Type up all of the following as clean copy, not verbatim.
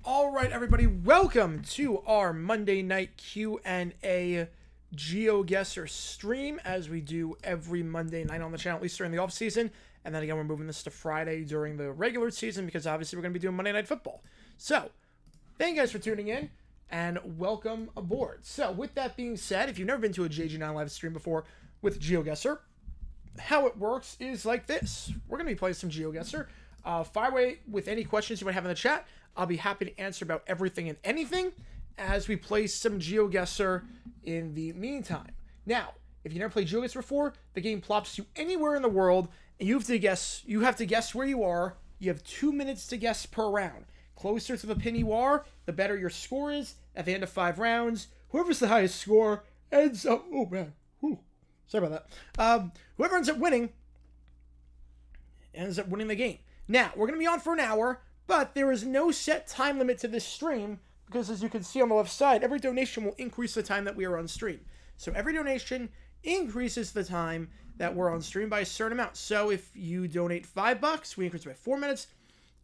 All right, everybody, welcome to our Monday night Q&A GeoGuessr stream, as we do every Monday night on the channel, at least during the off season. And then again, we're moving this to Friday during the regular season because obviously we're going to be doing Monday Night Football. So, thank you guys for tuning in and welcome aboard. So, with that being said, if you've never been to a JG9 live stream before with GeoGuessr, how it works is like this. We're going to be playing some GeoGuessr. Fire away with any questions you might have in the chat. I'll be happy to answer about everything and anything as we play some GeoGuessr in the meantime. Now, if you never played GeoGuessr before, the game plops you anywhere in the world, and you have to guess where you are. You have 2 minutes to guess per round. Closer to the pin you are, the better your score is. At the end of 5 rounds, whoever's the highest score ends up... Oh, man. Whew. Sorry about that. Whoever ends up winning the game. Now, we're going to be on for an hour, but there is no set time limit to this stream because, as you can see on the left side, every donation will increase the time that we are on stream. So every donation increases the time that we're on stream by a certain amount. So if you donate $5, we increase it by 4 minutes.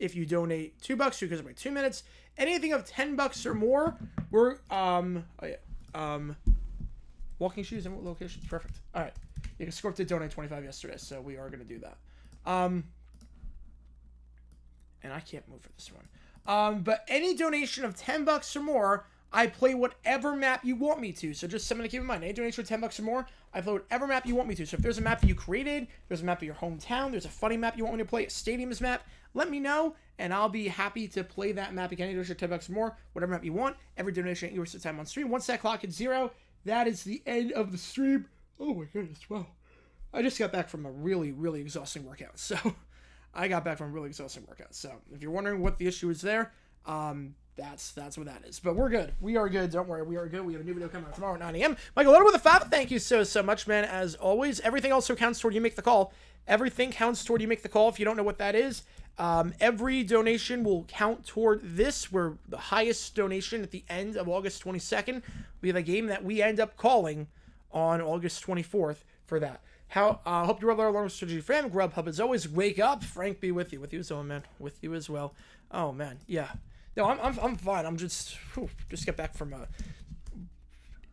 If you donate $2, we increase it by 2 minutes. Anything of $10 or more, we're walking shoes and locations. Perfect. All right. You can score to donate 25 yesterday, so we are going to do that. And I can't move for this one. But any donation of $10 or more, I play whatever map you want me to. So just something to keep in mind. Any donation of $10 or more, I play whatever map you want me to. So if there's a map that you created, there's a map of your hometown, there's a funny map you want me to play, a stadiums map, let me know, and I'll be happy to play that map again. Any donation of $10 or more, whatever map you want. Every donation equals the time on stream. Once that clock hits 0, that is the end of the stream. Oh my goodness, wow. I just got back from a really, really exhausting workout, so... I got back from a really exhausting workout. So if you're wondering what the issue is there, that's what that is. But we're good. We are good. Don't worry. We are good. We have a new video coming out tomorrow at 9 a.m. Michael Loder with a 5. Thank you so much, man. As always, everything also counts toward you make the call. Everything counts toward you make the call. If you don't know what that is, every donation will count toward this. We're the highest donation at the end of August 22nd. We have a game that we end up calling on August 24th for that. Hope you're all along with Strategy Fam. Grubhub as always. Wake up. Frank be with you. With you as well, man. With you as well. Oh, man. Yeah. No, I'm fine. I'm just got back from a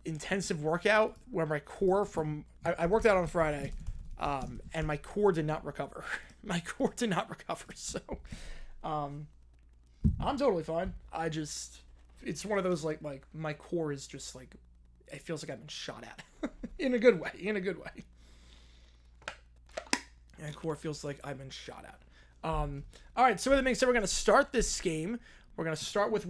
intensive workout where my core I worked out on Friday, and my core did not recover. My core did not recover. So, I'm totally fine. It's one of those, like my core is just like, it feels like I've been shot at in a good way, And core feels like I've been shot at. All right, so with that being said, we're going to start this game. We're going to start with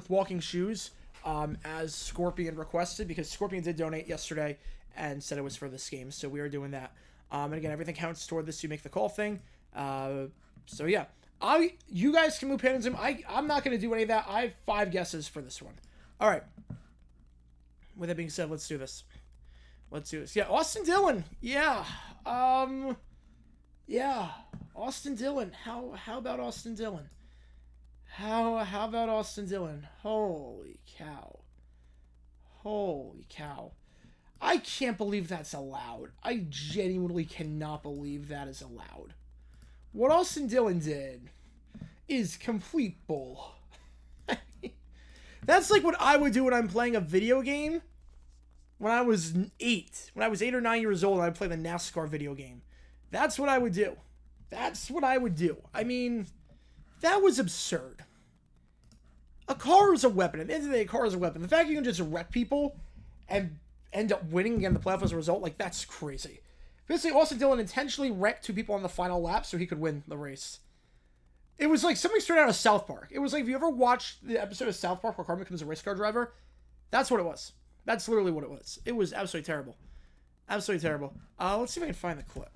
walking shoes, as Scorpion requested, because Scorpion did donate yesterday and said it was for this game, so we are doing that. And again, everything counts toward this. You make the call thing. So yeah, you guys can move pins. I'm not going to do any of that. I have 5 guesses for this one. All right. With that being said, let's do this. Yeah, Austin Dillon. Yeah. Yeah, Austin Dillon. How about Austin Dillon? How about Austin Dillon? Holy cow. I can't believe that's allowed. I genuinely cannot believe that is allowed. What Austin Dillon did is complete bull. That's like what I would do when I'm playing a video game when I was 8. When I was 8 or 9 years old and I'd play the NASCAR video game. That's what I would do. I mean, that was absurd. A car is a weapon. At the end of the day, a car is a weapon. The fact you can just wreck people and end up winning again the playoff as a result, like, that's crazy. Basically, Austin Dillon intentionally wrecked 2 people on the final lap so he could win the race. It was like something straight out of South Park. It was like, if you ever watched the episode of South Park where Carmen becomes a race car driver, that's what it was. That's literally what it was. It was absolutely terrible. Absolutely terrible. Let's see if I can find the clip.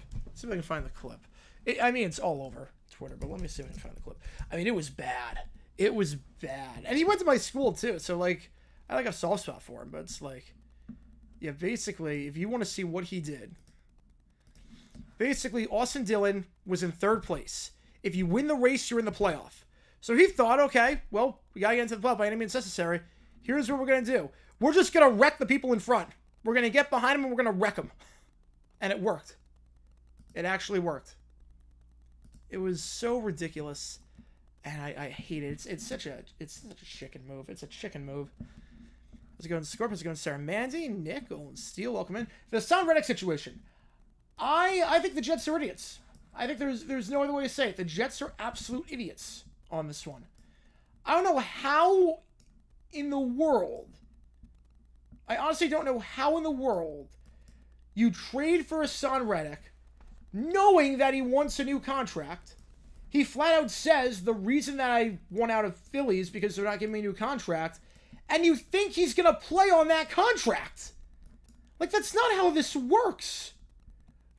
I mean, it's all over Twitter, but let me see if I can find the clip. I mean, it was bad. And he went to my school, too, so, like, I like a soft spot for him, but it's like, yeah, basically, if you want to see what he did, basically, Austin Dillon was in 3rd place. If you win the race, you're in the playoff. So he thought, okay, well, we gotta get into the playoff by any means necessary. Here's what we're gonna do. We're just gonna wreck the people in front. We're gonna get behind them and we're gonna wreck them. And it worked. It actually worked. It was so ridiculous. And I hate it. It's such a chicken move. It's a chicken move. How's it going, Scorpion? How's it going, Sarah Mandy? Nick, Golden Steel, welcome in. The Son Reddick situation. I think the Jets are idiots. I think there's no other way to say it. The Jets are absolute idiots on this one. I don't know how in the world. I honestly don't know how in the world you trade for Hassan Reddick knowing that he wants a new contract. He flat out says the reason that I want out of Philly is because they're not giving me a new contract, and you think he's going to play on that contract. Like, that's not how this works.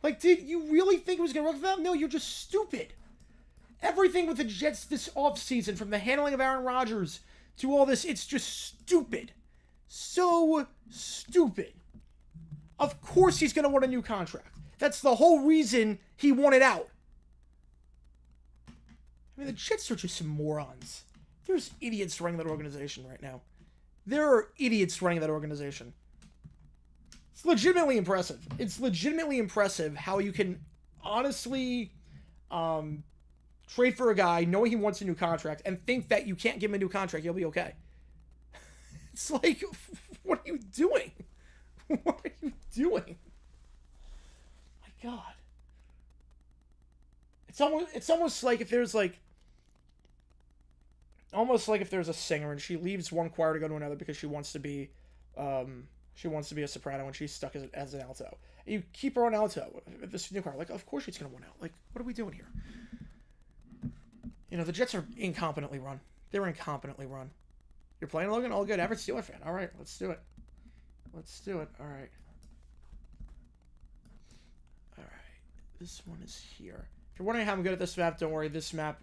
Like, did you really think it was going to work for them? No, you're just stupid. Everything with the Jets this offseason, from the handling of Aaron Rodgers to all this, it's just stupid. So stupid. Of course he's going to want a new contract. That's the whole reason he wanted out. I mean, the Jets are just some morons. There's idiots running that organization right now. There are idiots running that organization. It's legitimately impressive. It's legitimately impressive how you can honestly trade for a guy knowing he wants a new contract and think that you can't give him a new contract, he'll be okay. It's like, what are you doing? What are you doing? My God. It's almost like if there's a singer and she leaves one choir to go to another because she wants to be a soprano and she's stuck as an alto. You keep her on alto at this new choir. Like, of course she's gonna want out. Like, what are we doing here? You know, the Jets are incompetently run. They're incompetently run. You're playing, Logan? All good. Average Steeler fan. All right, let's do it. Let's do it. All right. All right. This one is here. If you're wondering how I'm good at this map, don't worry. This map,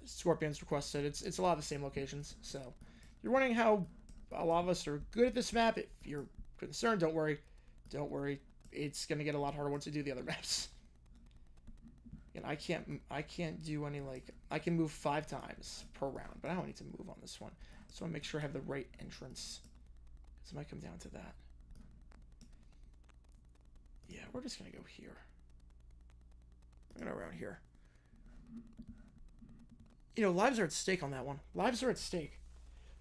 Scorpions requested. It's a lot of the same locations. So, if you're wondering how a lot of us are good at this map, if you're concerned, don't worry. Don't worry. It's gonna get a lot harder once you do the other maps. And I can't do any, like, I can move 5 times per round, but I don't need to move on this one. So I make sure I have the right entrance. So it might come down to that. Yeah, we're just gonna go here. We're gonna go around here. You know, lives are at stake on that one. Lives are at stake.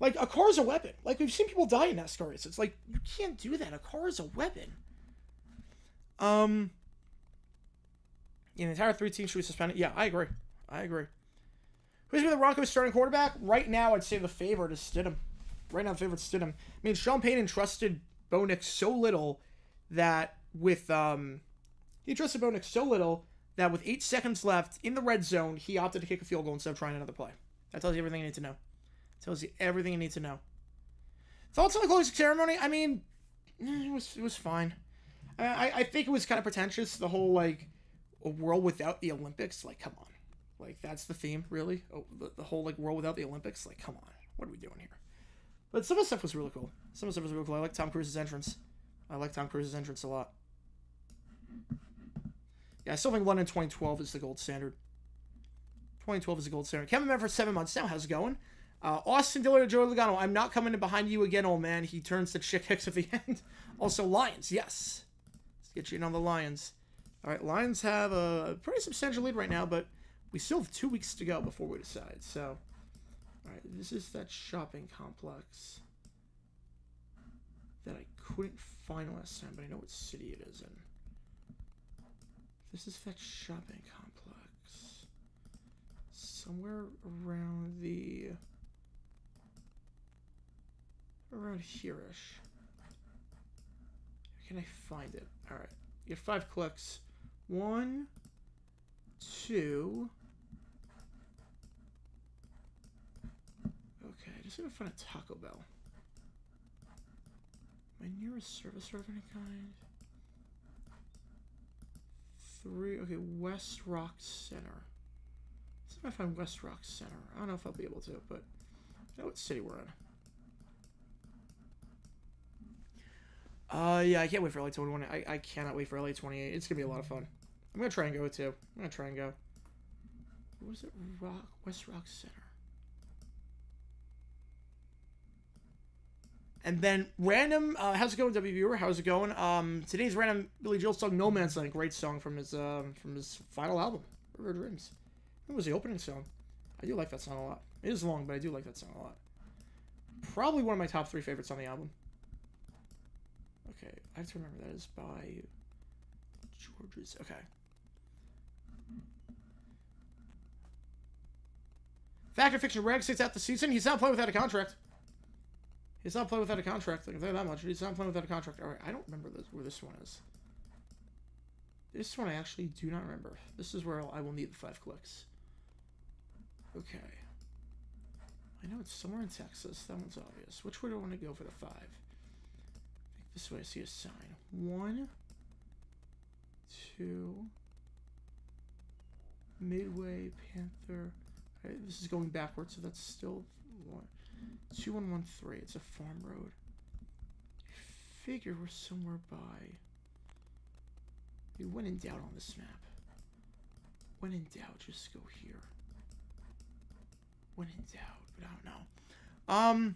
Like, a car is a weapon. Like, we've seen people die in NASCAR races. It's like, you can't do that. A car is a weapon. The entire 3 teams should be suspended. Yeah, I agree. Who's been the Broncos starting quarterback? Right now, I'd say the favorite is Stidham. Right now, the favorite's Stidham. I mean, Sean Payton trusted Bo Nix so little that with 8 seconds left in the red zone, he opted to kick a field goal instead of trying another play. That tells you everything you need to know. Tells you everything you need to know. Thoughts on the closing ceremony? I mean, it was fine. I think it was kind of pretentious. The whole, like, a world without the Olympics. Like, come on. Like, that's the theme, really? Oh, the whole, like, world without the Olympics? Like, come on. What are we doing here? But some of the stuff was really cool. I like Tom Cruise's entrance. I like Tom Cruise's entrance a lot. Yeah, I still think London 2012 is the gold standard. 2012 is the gold standard. Kevin met for 7 months now. How's it going? Austin Dillard to Joey Logano. I'm not coming in behind you again, old man. He turns to Chick Hicks at the end. Also, Lions. Yes. Let's get you in on the Lions. All right, Lions have a pretty substantial lead right now, but we still have 2 weeks to go before we decide. So, all right, this is that shopping complex that I couldn't find last time, but I know what city it is in. This is that shopping complex. Somewhere around around here-ish. Can I find it? All right, you get 5 clicks. 1, 2. Okay, just gonna find a Taco Bell. My nearest service of any kind. 3. Okay, West Rock Center. Let's see if I find West Rock Center. I don't know if I'll be able to, but I know what city we're in. Yeah, I can't wait for LA 21. I cannot wait for LA 28. It's gonna be a lot of fun. I'm gonna try and go too. What was it? West Rock Center. And then random, how's it going, W Viewer? How's it going? Today's random Billy Joel song, No Man's Land, great song from his final album, River Dreams. It was the opening song. I do like that song a lot. It is long, but I do like that song a lot. Probably one of my top 3 favorites on the album. Okay, I have to remember that is by George's. Okay. Fact or fiction, Rag sits out the season. He's not playing without a contract. He's not playing without a contract. Like, that much. He's not playing without a contract. Alright, I don't remember where this one is. This one I actually do not remember. This is where I will need the 5 clicks. Okay. I know it's somewhere in Texas. That one's obvious. Which way do I want to go for the 5? I think this way I see a sign. 1, 2, Midway, Panther. Okay, this is going backwards, so that's still 2113. It's a farm road. I figure we're somewhere by. When in doubt on this map. When in doubt, just go here. When in doubt, but I don't know.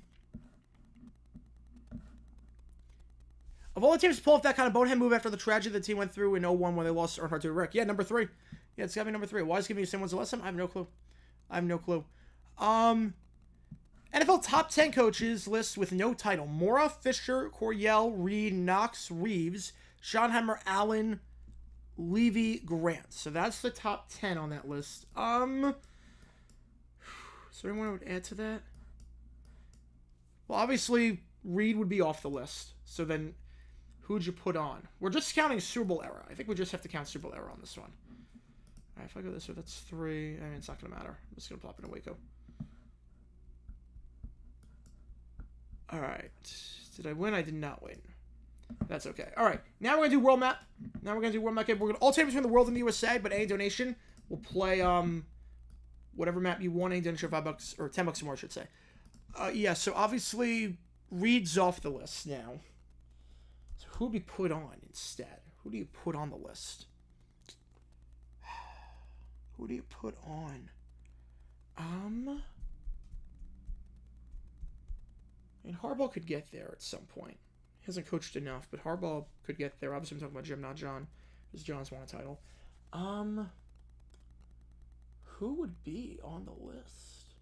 Of all the teams to pull off that kind of bonehead move after the tragedy the team went through in 01 when they lost Earnhardt to Rick. Yeah, number 3. Yeah, it's gotta be number 3. Why is it giving me the same ones as last time? I have no clue. NFL top 10 coaches list with no title. Mora, Fisher, Coryell, Reed, Knox, Reeves, Schottenheimer, Allen, Levy, Grant. So that's the top 10 on that list. Is there anyone I would add to that? Well, obviously, Reed would be off the list. So then, who'd you put on? We're just counting Super Bowl era. I think we just have to count Super Bowl era on this one. Alright, if I go this way, that's 3. I mean, it's not going to matter. I'm just going to plop in a Waco. Alright. Did I win? I did not win. That's okay. Alright, now we're going to do world map. We're going to alternate between the world and the USA, but any donation will play whatever map you want. Any donation for $5 or $10 or more, I should say. Yeah, so obviously Reed's off the list now. So who would be put on instead? Who do you put on the list? Who do you put on? And Harbaugh could get there at some point. He hasn't coached enough, but Harbaugh could get there. Obviously, I'm talking about Jim, not John, because John's won a title. Who would be on the list?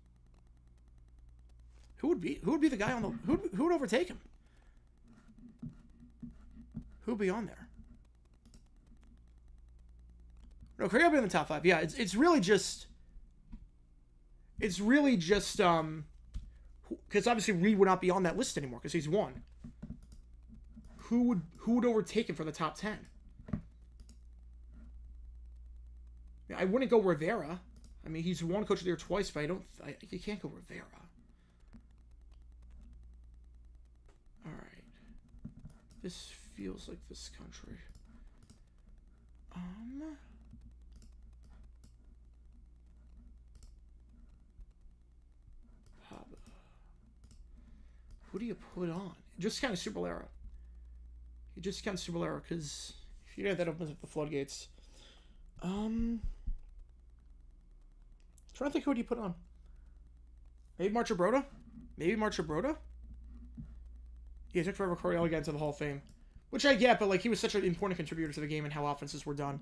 Who would be the guy on the? Who would overtake him? Who would be on there? No, Craig will be in the top 5. Yeah, it's really just because obviously Reed would not be on that list anymore because he's won. Who would overtake him for the top 10? Yeah, I wouldn't go Rivera. I mean, he's won Coach of the Year twice, but you can't go Rivera. All right, this feels like this country. Who do you put on? Just kind of Super Bowl era. You just count Super Bowl era because if you get that opens up the floodgates. Trying to think, who do you put on? Maybe Marcia Broda? Yeah, it took forever Coryell got into the Hall of Fame. Which I get, but like he was such an important contributor to the game and how offenses were done.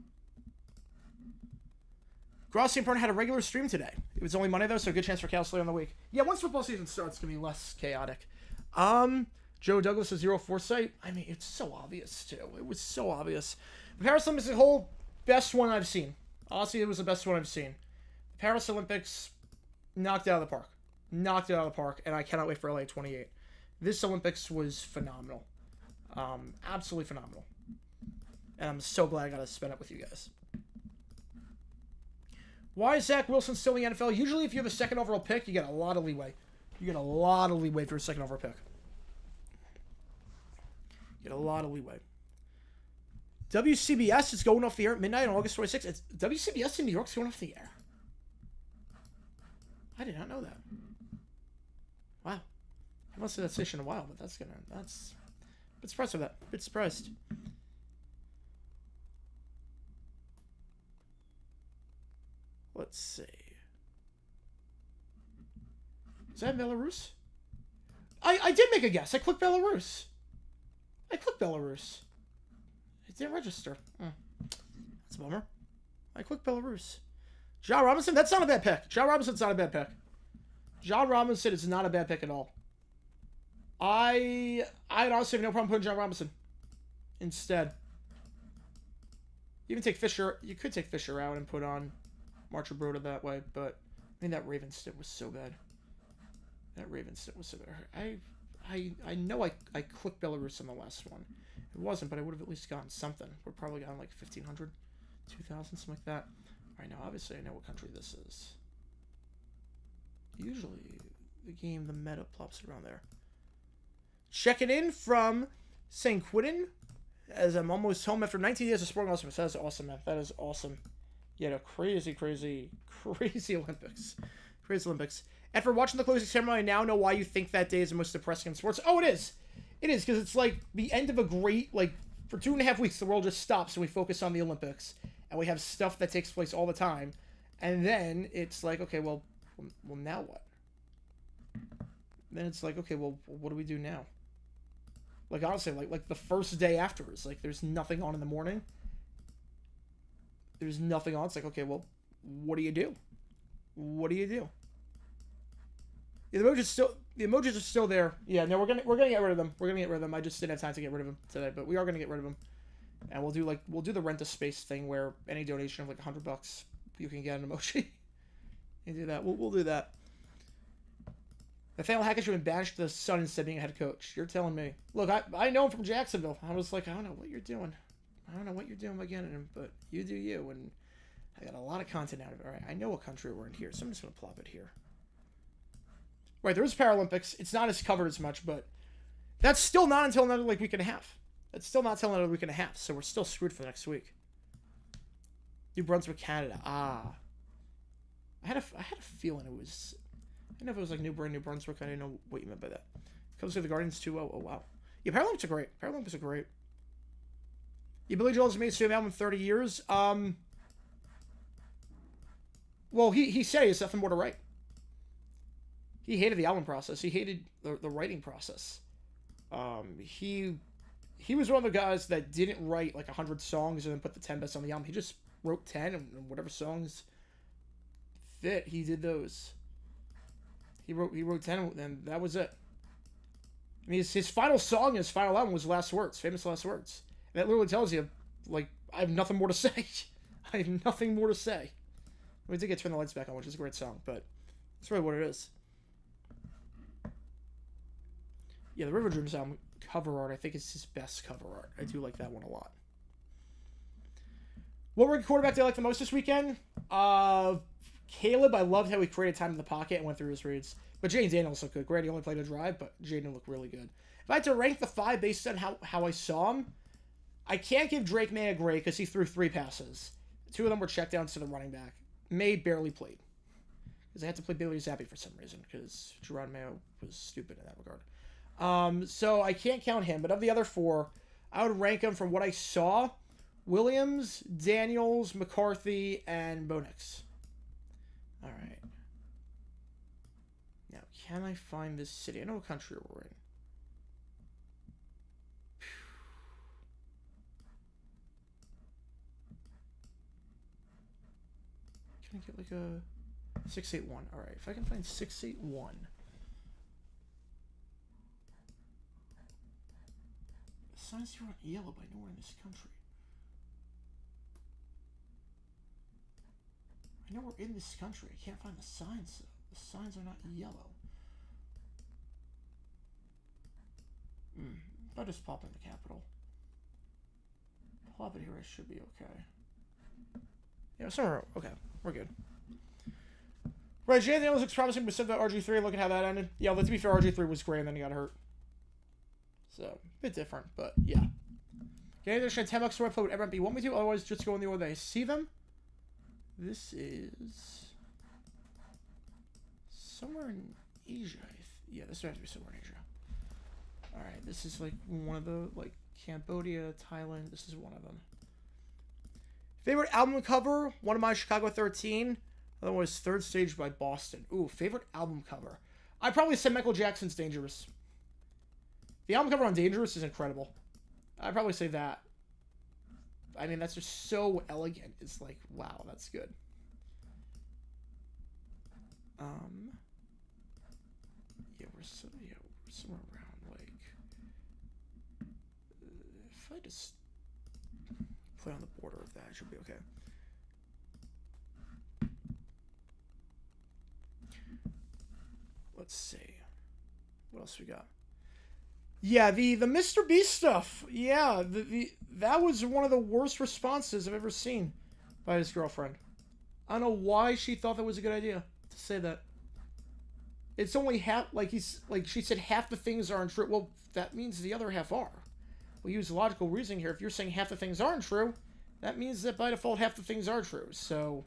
Grossi and Perna had a regular stream today. It was only Monday though, so a good chance for Cal on the week. Yeah, once football season starts, it's gonna be less chaotic. Joe Douglas with 0 foresight. I mean, it's so obvious too. It was so obvious. The Paris Olympics is the whole best one I've seen. Honestly, it was the best one I've seen. The Paris Olympics knocked it out of the park, and I cannot wait for LA 28. This Olympics was phenomenal. Absolutely phenomenal. And I'm so glad I got to spend it with you guys. Why is Zach Wilson still in the NFL? Usually if you're the second overall pick, you get a lot of leeway. You get a lot of leeway for a second overall pick. WCBS is going off the air at midnight on August 26th. It's WCBS in New York's going off the air. I did not know that. Wow. I haven't listened to that station in a while, but that's a bit surprised with that. A bit surprised. Let's see. Is that Belarus? I did make a guess. I clicked Belarus. It didn't register. That's a bummer. I clicked Belarus. John Robinson, that's not a bad pick. John Robinson's not a bad pick. John Robinson is not a bad pick at all. I'd honestly have no problem putting John Robinson instead. You can take Fisher. You could take Fisher out and put on Marcher Broda that way, but I mean that Raven stint was so bad. That Raven stint was so bad. I know I clicked Belarus on the last one. It wasn't, but I would have at least gotten something. We're probably gotten like 1,500, 2,000, something like that. All right, now obviously I know what country this is. Usually the game, the meta plops around there. Checking in from St. Quentin as I'm almost home after 19 years of sporting awesomeness. That is awesome, man. That is awesome. Yeah, no, crazy Olympics. Crazy Olympics. After watching the closing ceremony, I now know why you think that day is the most depressing in sports. Oh, it is. It is, because it's like the end of a great, like, for 2.5 weeks, the world just stops and we focus on the Olympics. And we have stuff that takes place all the time. And then it's like, okay, well, now what? Then it's like, okay, well, what do we do now? Like, honestly, like the first day afterwards, like, there's nothing on in the morning. There's nothing on. It's like, okay, well, what do you do? What do you do? Yeah, the emojis are still there. Yeah, no, we're gonna get rid of them. We're gonna get rid of them. I just didn't have time to get rid of them today, but we are gonna get rid of them. And we'll do the rent a space thing where any donation of like $100 you can get an emoji. You do that. We'll do that. Nathaniel Hackett should have been banished to the Sun instead of being a head coach. You're telling me. Look, I know him from Jacksonville. I was like, I don't know what you're doing. I don't know what you're doing by getting him, but you do you. And I got a lot of content out of it. All right, I know what country we're in here, so I'm just going to plop it here. Right, there is Paralympics. It's not as covered as much, but that's still not until another like week and a half. That's still not until another week and a half, so we're still screwed for the next week. New Brunswick, Canada. Ah. I had a feeling it was... I didn't know if it was like New Brunswick. I didn't know what you meant by that. Comes to the Guardians 2-0. Oh, wow. Yeah, Paralympics are great. Paralympics are great. Yeah, Billy Joel has made a studio album in 30 years. Well, he said he has nothing more to write. He hated the album process. He hated the writing process. He was one of the guys that didn't write like 100 songs and then put the 10 best on the album. He just wrote 10 and whatever songs fit, he did those. He wrote 10 and that was it. I mean, his final song, his final album was Last Words, Famous Last Words. And that literally tells you, like, I have nothing more to say. I have nothing more to say. We did get Turn the Lights Back On, which is a great song, but that's really what it is. Yeah, the River Dreams album cover art, I think it's his best cover art. I do like that one a lot. What rookie quarterback do I like the most this weekend? Caleb, I loved how he created time in the pocket and went through his reads. But Jaden Daniels looked good. Granted, he only played a drive, but Jaden looked really good. If I had to rank the 5 based on how I saw him, I can't give Drake May a grade because he threw 3 passes. 2 of them were checkdowns to the running back. May barely played. Because I had to play Bailey Zappi for some reason, because Jerron Mayo was stupid in that regard. So I can't count him, but of the other 4, I would rank them from what I saw: Williams, Daniels, McCarthy, and Bonix. All right. Now, can I find this city? I know what country we're in. Can I get like a 681? All right, if I can find 681. The signs here aren't yellow, but I know we're in this country. I know we're in this country. I can't find the signs, though. The signs are not yellow. If I just pop in the capital. Plop it here, I should be okay. Yeah, somewhere. Okay, we're good. Right, Jay Daniels looks promising, but said about RG3. Look at how that ended. Yeah, let's be fair, RG3 was great and then he got hurt. So, a bit different, but yeah. Okay, there's $10 for I play whatever you want me to, otherwise just go in the order that I see them. This is somewhere in Asia. Yeah, this has to be somewhere in Asia. Alright, this is like one of the, like, Cambodia, Thailand. This is one of them. Favorite album cover? One of my Chicago 13. Other one was Third Stage by Boston. Ooh, favorite album cover. I'd probably say Michael Jackson's Dangerous. The album cover on Dangerous is incredible. I'd probably say that. I mean, that's just so elegant. It's like, wow, that's good. Yeah, we're somewhere around like. If I just play on the border of that, it should be okay. Let's see. What else we got? Yeah, the Mr. Beast stuff. Yeah, that was one of the worst responses I've ever seen by his girlfriend. I don't know why she thought that was a good idea to say that. It's only half, like she said half the things aren't true. Well, that means the other half are. We use logical reasoning here. If you're saying half the things aren't true, that means that by default half the things are true. So,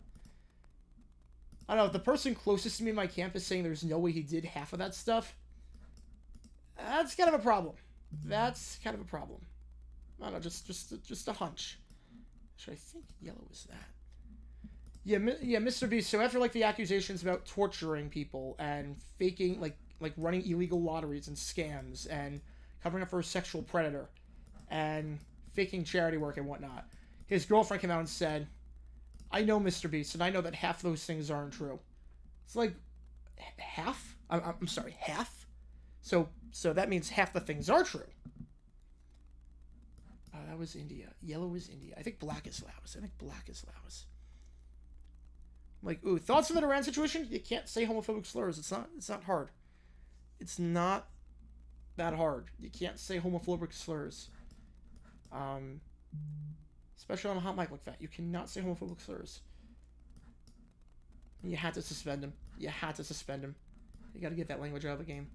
I don't know, if the person closest to me in my camp is saying there's no way he did half of that stuff, that's kind of a problem. That's kind of a problem. I don't know, just a hunch. Actually, I think yellow is that. Yeah, Mr. Beast. So after like the accusations about torturing people and faking like running illegal lotteries and scams and covering up for a sexual predator and faking charity work and whatnot, his girlfriend came out and said, "I know Mr. Beast, and I know that half those things aren't true." It's like half. I'm sorry, half. So that means half the things are true. That was India. Yellow is India. I think black is Laos. Like, ooh, thoughts on the Iran situation? You can't say homophobic slurs. It's not hard. It's not that hard. You can't say homophobic slurs. Especially on a hot mic like that. You cannot say homophobic slurs. You had to suspend him. You gotta get that language out of the game.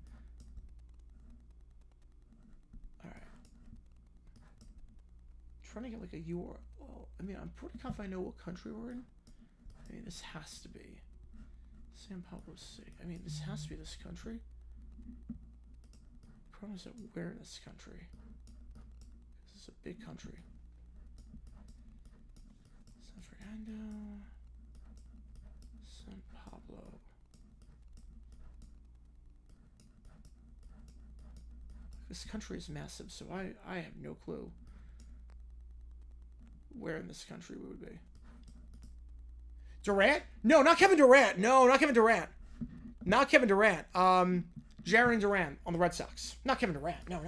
Alright. Trying to get like a URL. I mean, I'm pretty confident I know what country we're in. I mean, this has to be San Pablo City. I mean, this has to be this country. The problem is that we're in this country. This is a big country. San Fernando. San Pablo. This country is massive, so I have no clue where in this country we would be. Durant? No, not Kevin Durant. Jaren Durant on the Red Sox. Not Kevin Durant. No,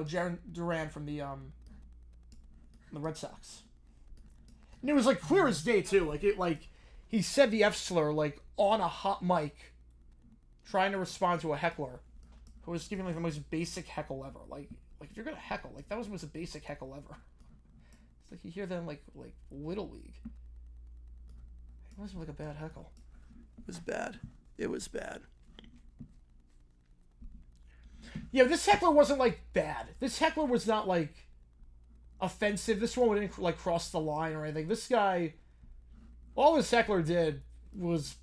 Jaren Durant from the Red Sox. And it was like clear as day too. Like he said the F slur like on a hot mic, trying to respond to a heckler who was giving like the most basic heckle ever. Like if you're gonna heckle, like that was the most basic heckle ever. Like you hear them like Little League. It wasn't like a bad heckle. It was bad. Yeah, this heckler wasn't like bad. This heckler was not like offensive. This one didn't like cross the line or anything. This guy, all this heckler did was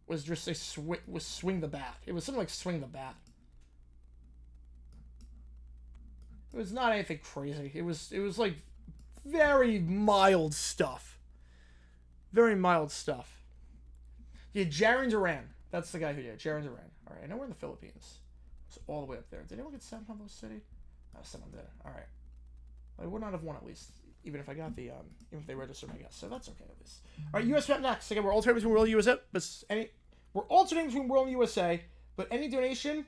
just swing the bat. It was something like swing the bat. It was not anything crazy. It was like very mild stuff. Yeah, Jaren Duran. That's the guy who did it. Jaren Duran. Alright, I know we're in the Philippines. It's all the way up there. Did anyone get San Pablo City? Oh, someone did. Alright. I would not have won at least. Even if I got the, even if they registered my guess. So that's okay at least. Alright, US map next. Again, we're alternating between World and USA. We're alternating between World and USA. But any donation,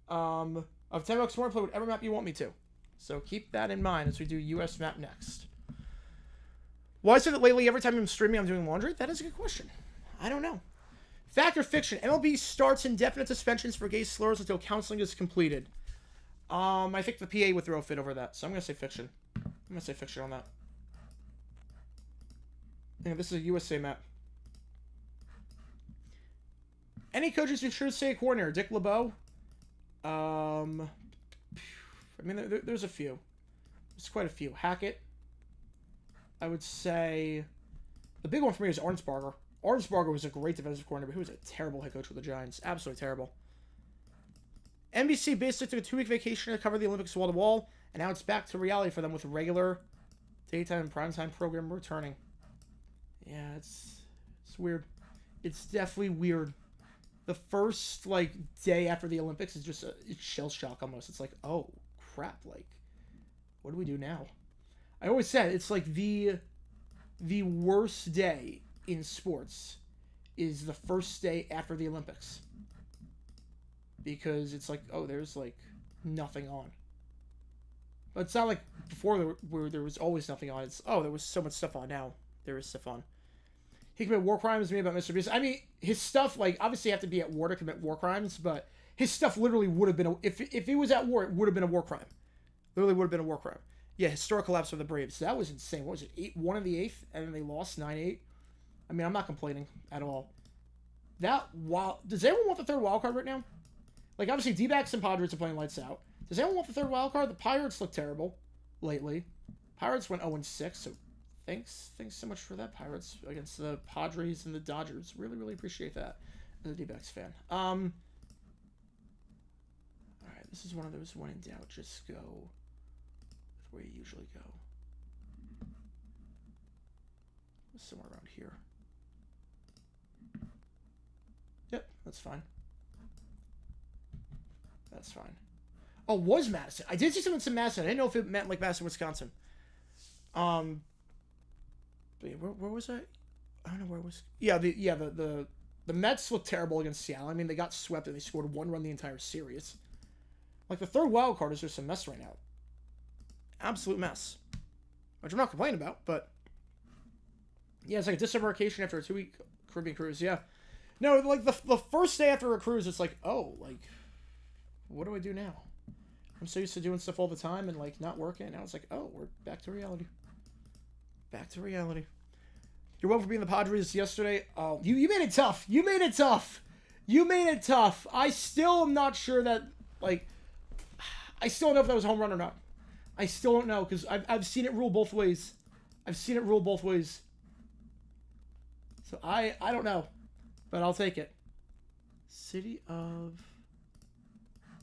of $10 more, play whatever map you want me to. So keep that in mind as we do US map next. Why is it that lately every time I'm streaming I'm doing laundry? That is a good question. I don't know. Fact or fiction? MLB starts indefinite suspensions for gay slurs until counseling is completed. I think the PA would throw a fit over that, so I'm gonna say fiction. On that. Yeah, this is a USA map. Any coaches who should say coordinator? Dick LeBeau. I mean, there's a few. There's quite a few. Hackett. I would say the big one for me is Arnsparger. Arnsparger was a great defensive coordinator, but he was a terrible head coach for the Giants. Absolutely terrible. NBC basically took a 2-week vacation to cover the Olympics wall to wall, and now it's back to reality for them with a regular daytime and primetime program returning. Yeah, it's weird. It's definitely weird. The first like day after the Olympics is just it's shell shock almost. It's like, oh crap, like what do we do now? I always said it's like the the worst day in sports is the first day after the Olympics. Because it's like, oh, there's like nothing on. But it's not like before where there was always nothing on. It's, oh, there was so much stuff on. Now there is stuff on. He committed war crimes, made about Mr. Beast. I mean, his stuff, like, obviously you have to be at war to commit war crimes, but his stuff literally would have been, if he was at war, it would have been a war crime. Literally would have been a war crime. Yeah, historic collapse of the Braves. That was insane. What was it? 8-1 in the 8th, and then they lost 9-8. I mean, I'm not complaining at all. Does anyone want the third wild card right now? Like, obviously, D-backs and Padres are playing lights out. Does anyone want the third wild card? The Pirates look terrible lately. Pirates went 0-6, so thanks so much for that, Pirates, against the Padres and the Dodgers. Really, really appreciate that as a D-backs fan. All right, this is one of those when in doubt, just go with where you usually go. Somewhere around here. Yep, that's fine. That's fine. Oh, was Madison? I did see someone in Madison. I didn't know if it meant like Madison, Wisconsin. But yeah, where was I? I don't know where it was. Yeah, the Mets looked terrible against Seattle. I mean, they got swept and they scored 1 run the entire series. Like, the third wild card is just a mess right now. Absolute mess. Which I'm not complaining about, but yeah, it's like a disembarkation after a 2-week Caribbean cruise. Yeah. No, like the first day after a cruise, it's like, oh, like, what do I do now? I'm so used to doing stuff all the time and like not working. Now it's like, oh, we're back to reality. Back to reality. You're welcome for being the Padres yesterday. Oh, you made it tough. You made it tough. You made it tough. I still am not sure that, like, I still don't know if that was a home run or not. I still don't know because I've seen it rule both ways. I've seen it rule both ways. So I don't know, but I'll take it. City of...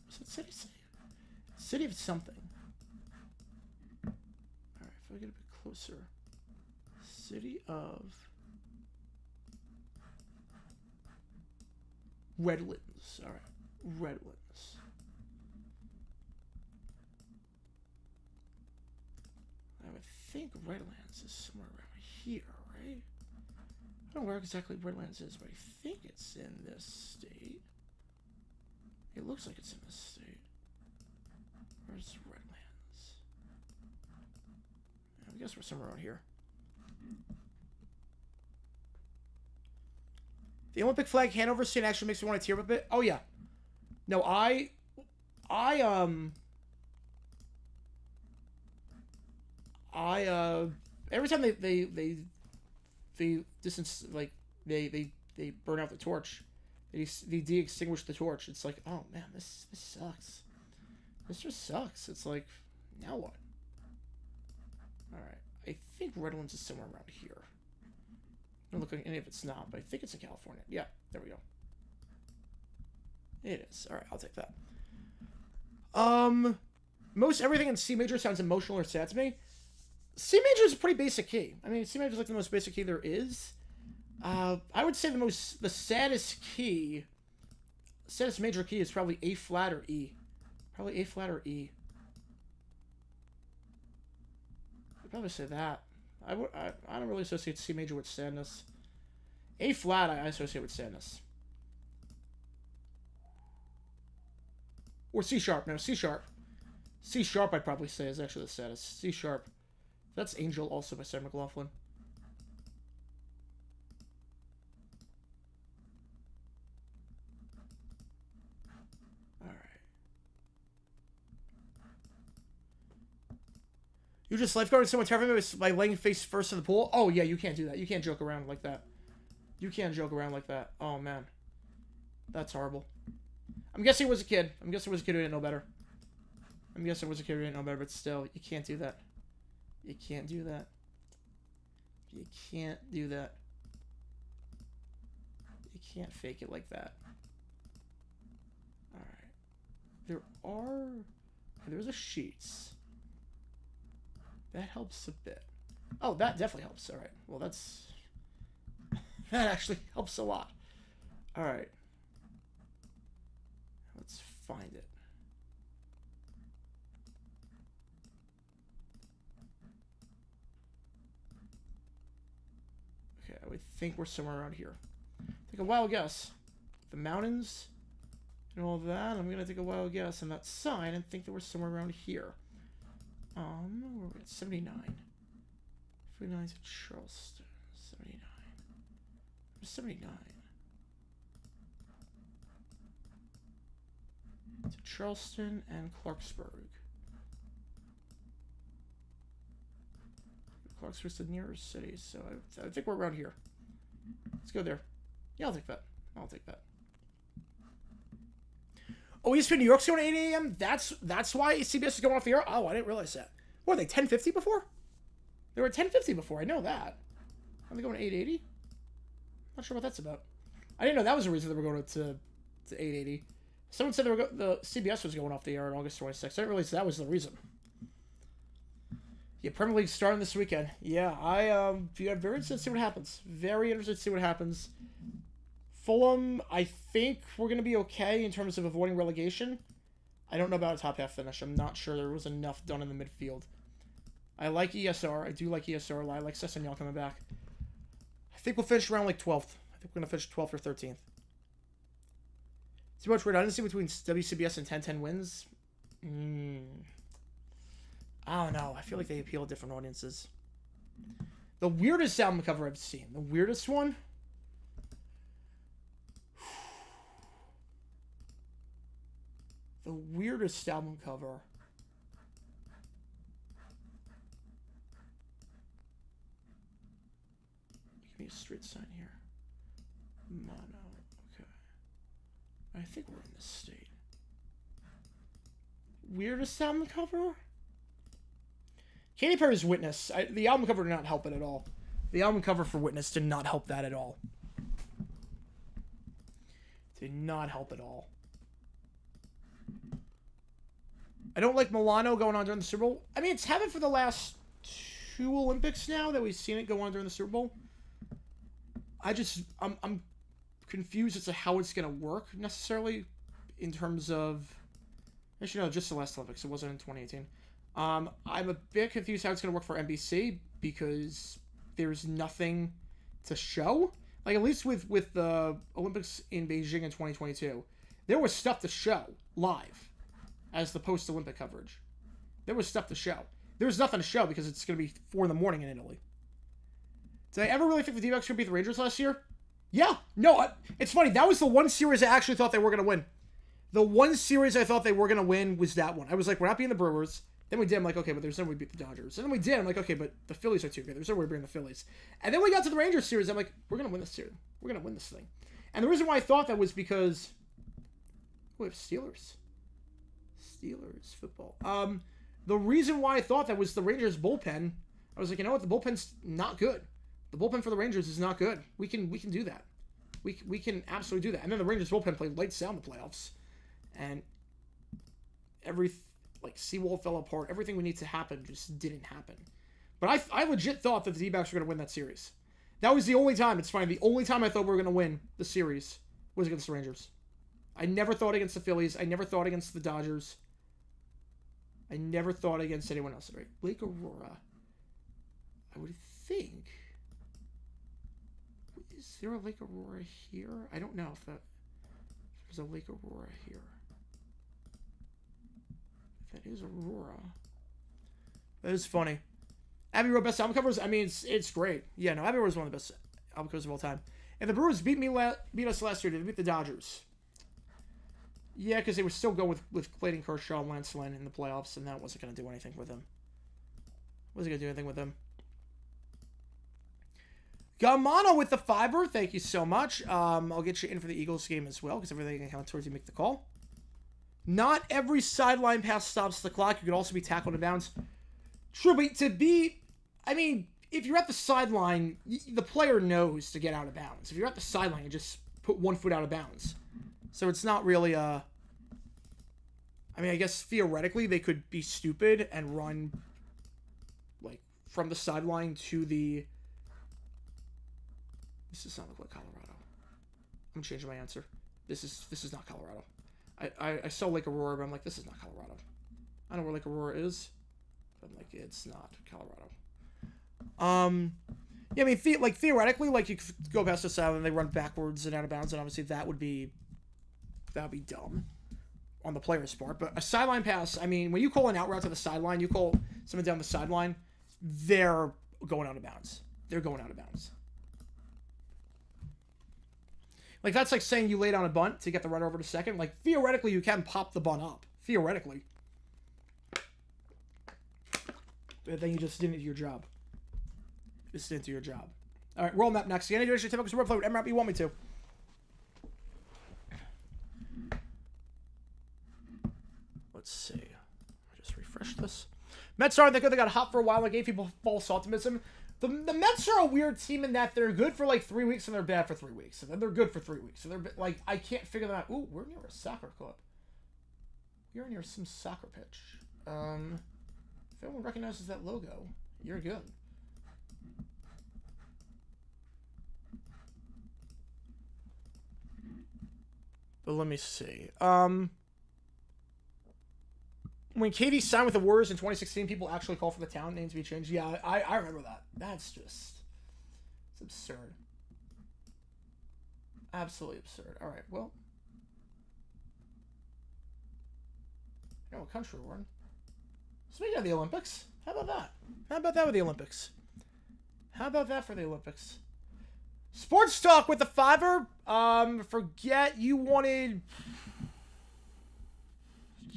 What's that city say? City of something. Alright, if I get a bit closer. City of... Redlands. Alright, Redlands. I would think Redlands is somewhere around here, right? I don't know where exactly Redlands is, but I think it's in this state. It looks like it's in this state. Where's Redlands? I guess we're somewhere around here. The Olympic flag Hanover scene actually makes me want to tear up a bit. Oh yeah. No, every time they distance, like they burn out the torch, they de-extinguish the torch. It's like, oh man, this sucks. This just sucks. It's like, now what? All right, I think Redlands is somewhere around here. I'm looking any if it's not, but I think it's in California. Yeah, there we go. It is. All right, I'll take that. Most everything in C major sounds emotional or sad to me. C major is a pretty basic key. I mean, C major is like the most basic key there is. I would say the saddest major key is probably A flat or E. Probably A flat or E. I'd probably say that. I don't really associate C major with sadness. A flat I associate with sadness. Or C sharp. No, C sharp. C sharp I'd probably say is actually the saddest. C sharp. That's Angel also by Sarah McLaughlin. Alright. You just lifeguarding someone terrifying by laying face first in the pool? Oh yeah, you can't do that. You can't joke around like that. You can't joke around like that. Oh man. That's horrible. I'm guessing it was a kid. I'm guessing it was a kid who didn't know better. But still, you can't do that. You can't do that. You can't do that. You can't fake it like that. Alright. There's a sheets. That helps a bit. Oh, that definitely helps. Alright. Well, that's... that actually helps a lot. Alright. Let's find it. I would think we're somewhere around here. Take a wild guess. The mountains and all that. I'm gonna take a wild guess on that sign and think that we're somewhere around here. We're at 79. 49 to Charleston. 79. 79. To Charleston and Clarksburg. Clarksburg's the nearest city, so I think we're around here. Let's go there. Yeah, I'll take that. I'll take that. Oh, ESPN New York's going to 8 a.m.? That's why CBS is going off the air? Oh, I didn't realize that. What, are they 1050 before? They were at 1050 before, I know that. Are they going to 880? Not sure what that's about. I didn't know that was the reason they were going to 880. Someone said the CBS was going off the air on August 26th. I didn't realize that was the reason. Yeah, Premier League starting this weekend. Yeah, I'm very interested to see what happens. Very interested to see what happens. Fulham, I think we're going to be okay in terms of avoiding relegation. I don't know about a top half finish. I'm not sure there was enough done in the midfield. I like ESR. I do like ESR. I like Sessegnon coming back. I think we'll finish around like 12th. I think we're going to finish 12th or 13th. Too much weird. I didn't see between WCBS and 1010 wins. I don't know. I feel like they appeal to different audiences. The weirdest album cover I've seen. The weirdest one? The weirdest album cover. Give me a street sign here. Mono. Okay. I think we're in this state. Weirdest album cover? Katy Perry's Witness. The album cover did not help it at all. The album cover for Witness did not help that at all. Did not help at all. I don't like Milano going on during the Super Bowl. I mean, it's happened for the last 2 Olympics now that we've seen it go on during the Super Bowl. I'm confused as to how it's going to work necessarily in terms of... Actually, no, just the last Olympics. It wasn't in 2018. I'm a bit confused how it's going to work for NBC because there's nothing to show. Like, at least with the Olympics in Beijing in 2022, there was stuff to show live as the post-Olympic coverage. There was stuff to show. There was nothing to show because it's going to be 4 in the morning in Italy. Did I ever really think the D-backs could beat the Rangers last year? Yeah. No, it's funny. That was the one series I actually thought they were going to win. The one series I thought they were going to win was that one. I was like, we're not beating the Brewers. Then we did. I'm like, okay, but there's no way we beat the Dodgers. And then we did. I'm like, okay, but the Phillies are too good. There's no way we're beating the Phillies. And then we got to the Rangers series. I'm like, we're going to win this series. We're going to win this thing. And the reason why I thought that was because... we have Steelers. Steelers football. The reason why I thought that was the Rangers bullpen. I was like, you know what? The bullpen's not good. The bullpen for the Rangers is not good. We can do that. We can absolutely do that. And then the Rangers bullpen played lights out in the playoffs. And Seawall fell apart. Everything we need to happen just didn't happen. But I legit thought that the D-backs were going to win that series. That was the only time. It's funny. The only time I thought we were going to win the series was against the Rangers. I never thought against the Phillies. I never thought against the Dodgers. I never thought against anyone else. Right? Lake Aurora. I would think... Is there a Lake Aurora here? I don't know if there's a Lake Aurora here. If that is Aurora. That is funny. Abbey Road best album covers? I mean, it's great. Yeah, no, Abbey Road is one of the best album covers of all time. If the Brewers beat us last year, did they beat the Dodgers? Yeah, because they were still going with Clayton Kershaw and Lance Lynn in the playoffs, and that wasn't going to do anything with them. Wasn't going to do anything with them. Gamano with the $5. Thank you so much. I'll get you in for the Eagles game as well, because everything can count towards you make the call. Not every sideline pass stops the clock. You could also be tackled in bounds. True, but if you're at the sideline, the player knows to get out of bounds. If you're at the sideline, you just put 1 foot out of bounds. So it's not really I guess theoretically they could be stupid and run from the sideline to the... This does not look like Colorado. I'm changing my answer. This is not Colorado. I saw Lake Aurora, but I'm like, this is not Colorado. I know where Lake Aurora is, but I'm like, it's not Colorado. Yeah, I mean, like theoretically, like you could go past the sideline and they run backwards and out of bounds, and obviously that would be dumb on the player's part. But a sideline pass, I mean, when you call an out route to the sideline, you call someone down the sideline, they're going out of bounds. They're going out of bounds. Like, that's like saying you lay down a bunt to get the runner over to second. Like, theoretically, you can pop the bunt up. Theoretically. But then you just didn't do your job. Just didn't do your job. All right, world map next. Any direction, typical super play with map you want me to. Let's see. I'll just refresh this. Mets aren't that good. They got hot for a while. They gave people false optimism. The Mets are a weird team in that they're good for like 3 weeks and they're bad for 3 weeks. And then they're good for 3 weeks. So they're like, I can't figure them out. Ooh, we're near a soccer club. You're near some soccer pitch. If anyone recognizes that logo, you're good. But let me see. When Katie signed with the Warriors in 2016, people actually called for the town name to be changed. Yeah, I remember that. That's just... It's absurd. Absolutely absurd. Alright, well... You know what country we're in. Speaking of the Olympics, how about that? How about that with the Olympics? How about that for the Olympics? Sports talk with the fiver. Forget you wanted...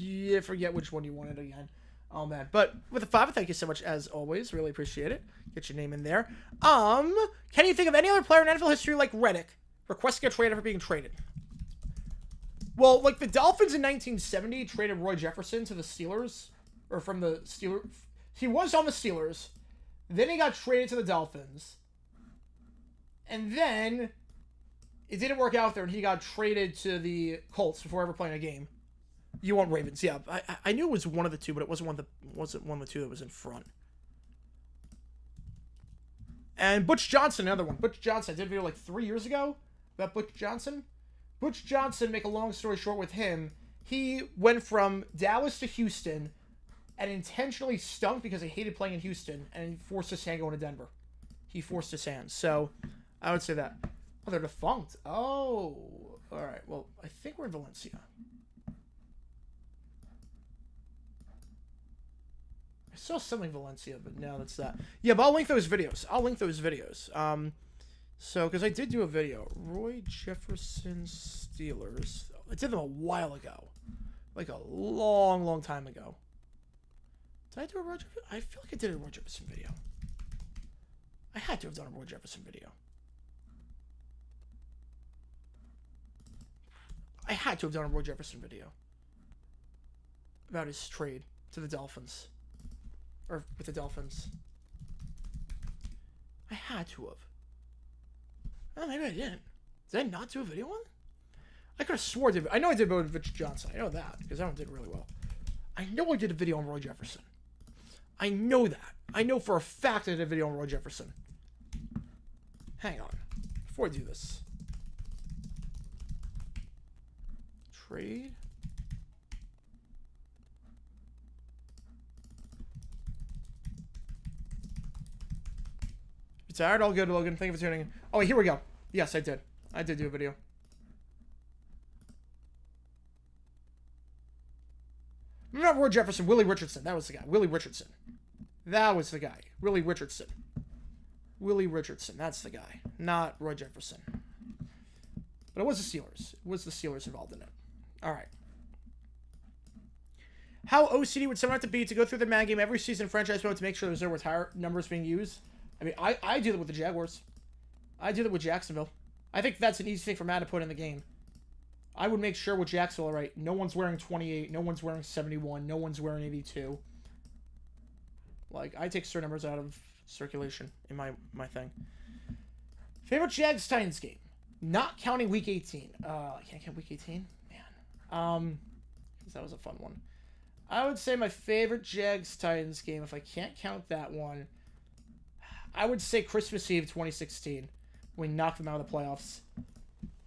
Yeah, forget which one you wanted again. Oh, man. But with the fiver, thank you so much, as always. Really appreciate it. Get your name in there. Can you think of any other player in NFL history like Reddick requesting a trade after being traded? Well, like the Dolphins in 1970 traded Roy Jefferson to the Steelers. Or from the Steelers. He was on the Steelers. Then he got traded to the Dolphins. And then it didn't work out there, and he got traded to the Colts before ever playing a game. You want Ravens, yeah. I knew it was one of the two, but it wasn't one of the two that was in front. And Butch Johnson, another one. Butch Johnson, I did a video like 3 years ago about Butch Johnson. Butch Johnson, make a long story short with him, he went from Dallas to Houston and intentionally stunk because he hated playing in Houston and forced his hand going to Denver. He forced his hand. So, I would say that. Oh, they're defunct. Oh. All right. Well, I think we're in Valencia. I saw something Valencia, but no, that's that. Yeah, but I'll link those videos. So, because I did do a video. Roy Jefferson Steelers. I did them a while ago. Like a long, long time ago. Did I do a Roy Jefferson? I feel like I did a Roy Jefferson video. I had to have done a Roy Jefferson video. I had to have done a Roy Jefferson video. About his trade to the Dolphins. Or with the Dolphins. I had to have. Oh, maybe I didn't. Did I not do a video on it? I could have swore I did. I know I did with Butch Johnson. I know that, because that one did really well. I know I did a video on Roy Jefferson. I know that. I know for a fact I did a video on Roy Jefferson. Hang on. Before I do this. Trade. You tired? All good, Logan. Thank you for tuning in. Oh, wait, here we go. Yes, I did. I did do a video. Not Roy Jefferson, Willie Richardson. That was the guy. Willie Richardson. That was the guy. Willie Richardson. Willie Richardson. That's the guy. Not Roy Jefferson. But it was the Steelers. It was the Steelers involved in it. All right. How OCD would someone have to be to go through the man game every season franchise mode to make sure there's no retire numbers being used? I mean, I do that with the Jaguars. I do that with Jacksonville. I think that's an easy thing for Matt to put in the game. I would make sure with Jacksonville, all right, no one's wearing 28, no one's wearing 71, no one's wearing 82. Like, I take certain numbers out of circulation in my thing. Favorite Jags-Titans game? Not counting Week 18. I can't count Week 18? Man. Because that was a fun one. I would say my favorite Jags-Titans game, if I can't count that one, I would say Christmas Eve 2016. We knocked them out of the playoffs.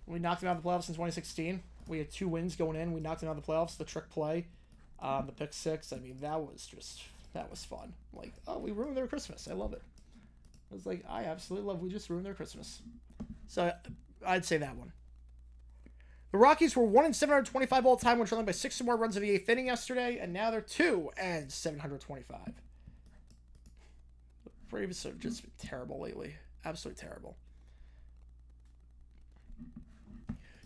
We knocked them out of the playoffs in 2016. We had 2 wins going in. We knocked them out of the playoffs. The trick play, the pick 6. I mean, that was fun. Like, oh, we ruined their Christmas. I love it. I was like, I absolutely love We Just Ruined Their Christmas. So I'd say that one. The Rockies were 1-725 all time when trailing by 6 or more runs in the 8th inning yesterday, and now they're 2-725. The Braves have just been terrible lately. Absolutely terrible.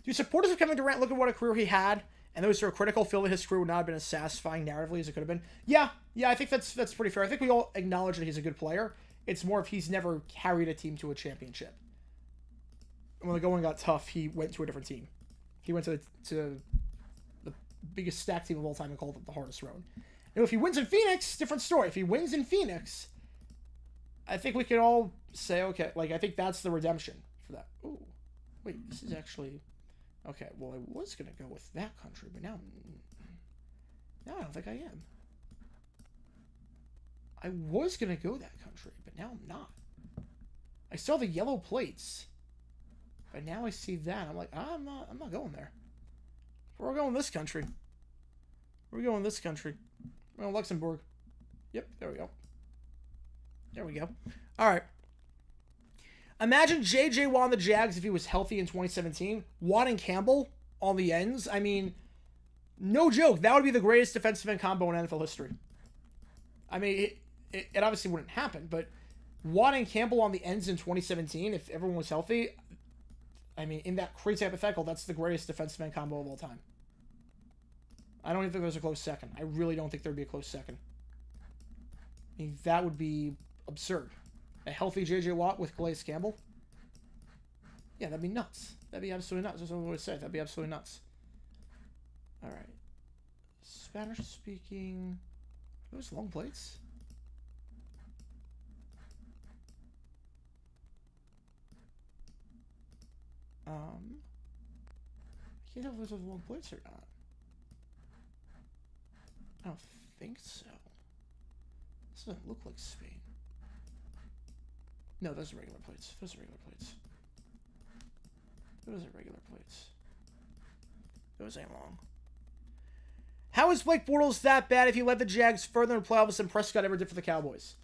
Do supporters of Kevin Durant look at what a career he had, and those who are critical feel that his career would not have been as satisfying narratively as it could have been? Yeah, I think that's pretty fair. I think we all acknowledge that he's a good player. It's more if he's never carried a team to a championship. And when the going got tough, he went to a different team. He went to the biggest stack team of all time and called it the hardest road. And if he wins in Phoenix, different story. If he wins in Phoenix, I think we can all say, okay, like, I think that's the redemption for that. Ooh, wait, this is actually... Okay, well, I was going to go with that country, but now I don't think I am. I was going to go that country, but now I'm not. I saw the yellow plates, but now I see that. I'm like, I'm not going there. We're going this country. We're going this country. We're going Luxembourg. Yep, there we go. There we go. All right. Imagine J.J. Watt on the Jags if he was healthy in 2017. Watt and Campbell on the ends. I mean, no joke. That would be the greatest defensive end combo in NFL history. I mean, it obviously wouldn't happen, but Watt and Campbell on the ends in 2017, if everyone was healthy, I mean, in that crazy hypothetical, that's the greatest defensive end combo of all time. I don't even think there's a close second. I really don't think there'd be a close second. I mean, that would be absurd. A healthy J.J. Watt with Calais Campbell? Yeah, that'd be nuts. That'd be absolutely nuts. That's what I would say. That'd be absolutely nuts. All right. Spanish-speaking... Those long plates? I can't tell if those are long plates or not. I don't think so. This doesn't look like Spain. No, those are regular plates. Those are regular plates. Those are regular plates. Those ain't long. How is Blake Bortles that bad if he led the Jags further in playoffs than Prescott ever did for the Cowboys?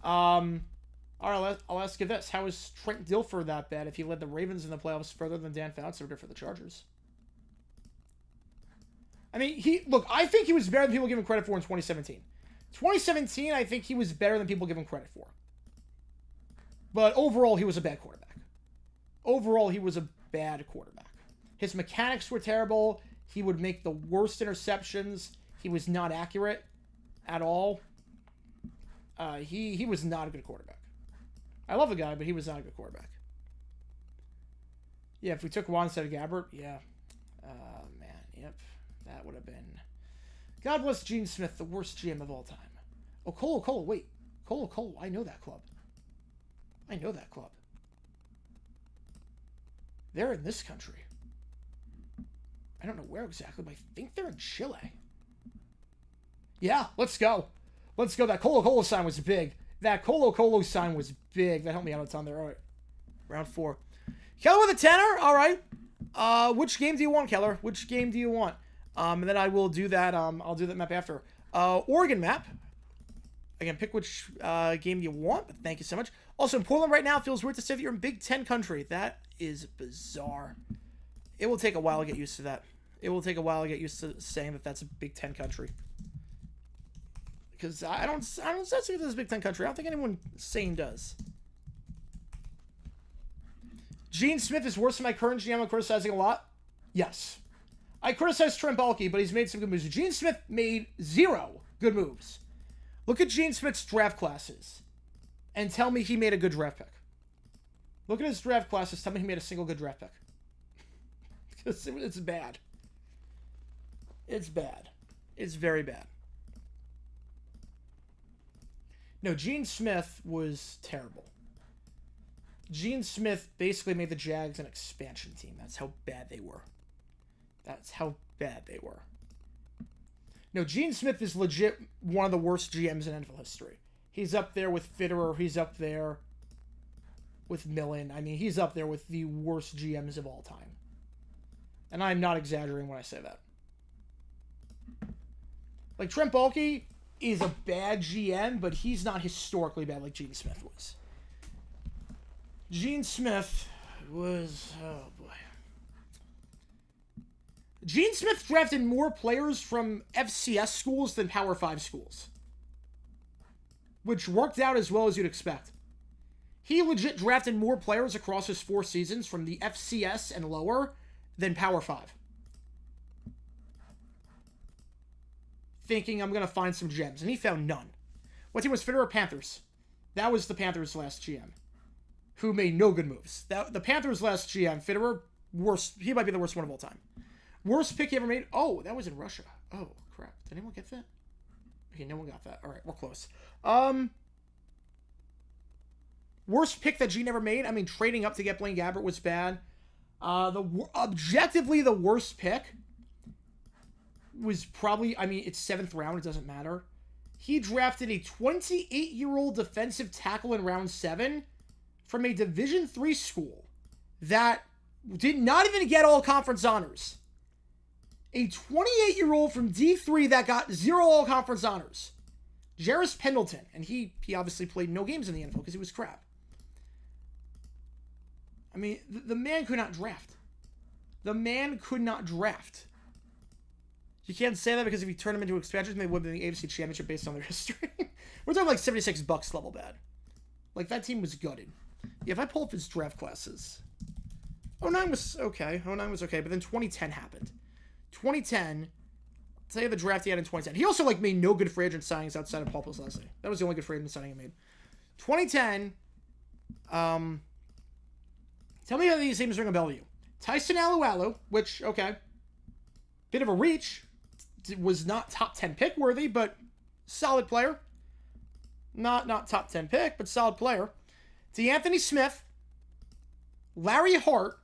All right, I'll ask you this. How is Trent Dilfer that bad if he led the Ravens in the playoffs further than Dan Fouts ever did for the Chargers? I mean, I think he was better than people give him credit for in 2017. 2017, I think he was better than people give him credit for. But overall, he was a bad quarterback. Overall, he was a bad quarterback. His mechanics were terrible. He would make the worst interceptions. He was not accurate at all. He was not a good quarterback. I love the guy, but he was not a good quarterback. Yeah, if we took Juan instead of Gabbert, yeah. Man, yep. That would have been... God bless Gene Smith, the worst GM of all time. Oh, Colo, wait. Colo, I know that club. I know that club. They're in this country. I don't know where exactly, but I think they're in Chile. Yeah, let's go. Let's go. That Colo sign was big. That Colo sign was big. That helped me out a ton there. All right. Round 4. Keller with a tenner. All right. Which game do you want, Keller? Which game do you want? And then I will do that. I'll do that map after. Oregon map. Again, pick which game you want. But thank you so much. Also, in Portland right now, it feels weird to say that you're in Big Ten country. That is bizarre. It will take a while to get used to that. It will take a while to get used to saying that that's a Big Ten country. Because I don't say this is a Big Ten country. I don't think anyone sane does. Gene Smith is worse than my current GM. I'm criticizing a lot. Yes. I criticize Trent Baalke, but he's made some good moves. Gene Smith made 0 good moves. Look at Gene Smith's draft classes and tell me he made a good draft pick. Look at his draft classes. Tell me he made a single good draft pick. Because it's bad. It's bad. It's very bad. No, Gene Smith was terrible. Gene Smith basically made the Jags an expansion team. That's how bad they were. That's how bad they were. No, Gene Smith is legit one of the worst GMs in NFL history. He's up there with Fitterer. He's up there with Millen. I mean, he's up there with the worst GMs of all time. And I'm not exaggerating when I say that. Like, Trent Baalke is a bad GM, but he's not historically bad like Gene Smith was. Gene Smith was... Oh, boy. Gene Smith drafted more players from FCS schools than Power 5 schools. Which worked out as well as you'd expect. He legit drafted more players across his 4 seasons from the FCS and lower than Power 5. Thinking I'm going to find some gems. And he found none. What team was Fitterer? Panthers. That was the Panthers' last GM. Who made no good moves. The Panthers' last GM, Fitterer, worst. He might be the worst one of all time. Worst pick he ever made. Oh, that was in Russia. Oh, crap. Did anyone get that? Okay, no one got that. All right, we're close. Worst pick that Gene ever made. I mean, trading up to get Blaine Gabbert was bad. Objectively, the worst pick was probably, I mean, it's 7th round. It doesn't matter. He drafted a 28-year-old defensive tackle in round 7 from a Division III school that did not even get all conference honors. A 28-year-old from D3 that got 0 all conference honors. Jarvis Pendleton. And he obviously played no games in the NFL because he was crap. I mean, the man could not draft. The man could not draft. You can't say that because if you turn them into expansions, they would win the AFC Championship based on their history. We're talking like 76 bucks level bad. Like, that team was gutted. Yeah, if I pull up his draft classes. 09 was okay. 09 was okay, but then 2010 happened. 2010, I'll tell you the draft he had in 2010. He also, like, made no good free agent signings outside of Paul Postlesny. That was the only good free agent signing he made. 2010, tell me how these names ring a bell to you. Tyson Alualu, which, okay, bit of a reach. Was not top 10 pick worthy, but solid player. Not top 10 pick, but solid player. DeAnthony Smith, Larry Hart,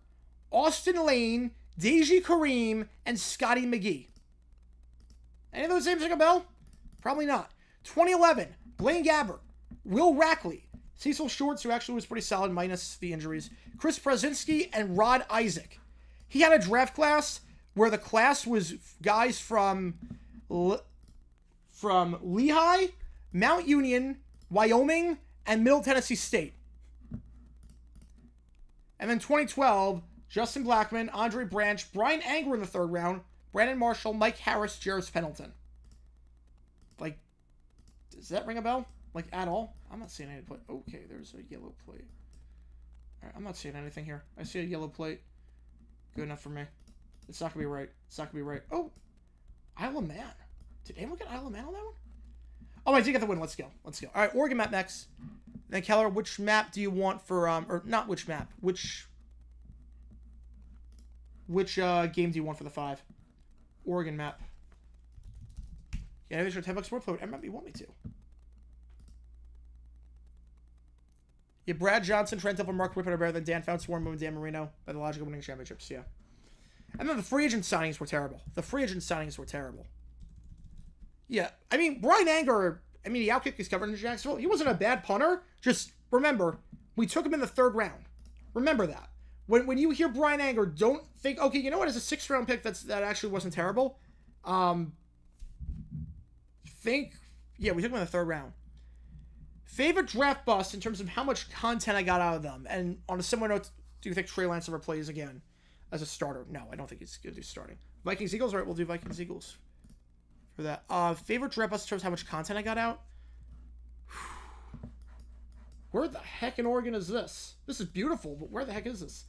Austin Lane, Deji Kareem, and Scotty McGee. Any of those names ring a bell? Probably not. 2011, Blaine Gabbert, Will Rackley, Cecil Shorts, who actually was pretty solid minus the injuries, Chris Prasinski, and Rod Isaac. He had a draft class where the class was guys from Lehigh, Mount Union, Wyoming, and Middle Tennessee State. And then 2012, Justin Blackman, Andre Branch, Brian Anger in the 3rd round, Brandon Marshall, Mike Harris, Jarvis Pendleton. Like, does that ring a bell? Like, at all? I'm not seeing any plate. Okay, there's a yellow plate. All right, I'm not seeing anything here. I see a yellow plate. Good enough for me. It's not going to be right. It's not going to be right. Oh, Isle of Man. Did anyone get Isle of Man on that one? Oh, I did get the win. Let's go. Let's go. All right, Oregon map next. Then, Keller, which map do you want for, or not which map, which game do you want for the 5? Oregon map. Yeah, maybe $10 more play whatever you want me to. Yeah, Brad Johnson, Trent Dilfer, Mark Whippen are better than Dan Fouts, Warren Moon, Dan Marino by the logic of winning championships, yeah. And then the free agent signings were terrible. Yeah, I mean, Brian Anger, I mean, he outkicked his coverage in Jacksonville. He wasn't a bad punter. Just remember, we took him in the 3rd round. Remember that. When you hear Brian Anger, don't think, okay, you know what, as a 6th round pick, that actually wasn't terrible. Yeah, we took him in the 3rd round. Favorite draft bust in terms of how much content I got out of them. And on a similar note, do you think Trey Lance ever plays again as a starter? No, I don't think he's going to do starting. Vikings Eagles, all right, we'll do Vikings Eagles for that. Favorite draft bust in terms of how much content I got out? Where the heck in Oregon is this? This is beautiful, but where the heck is this?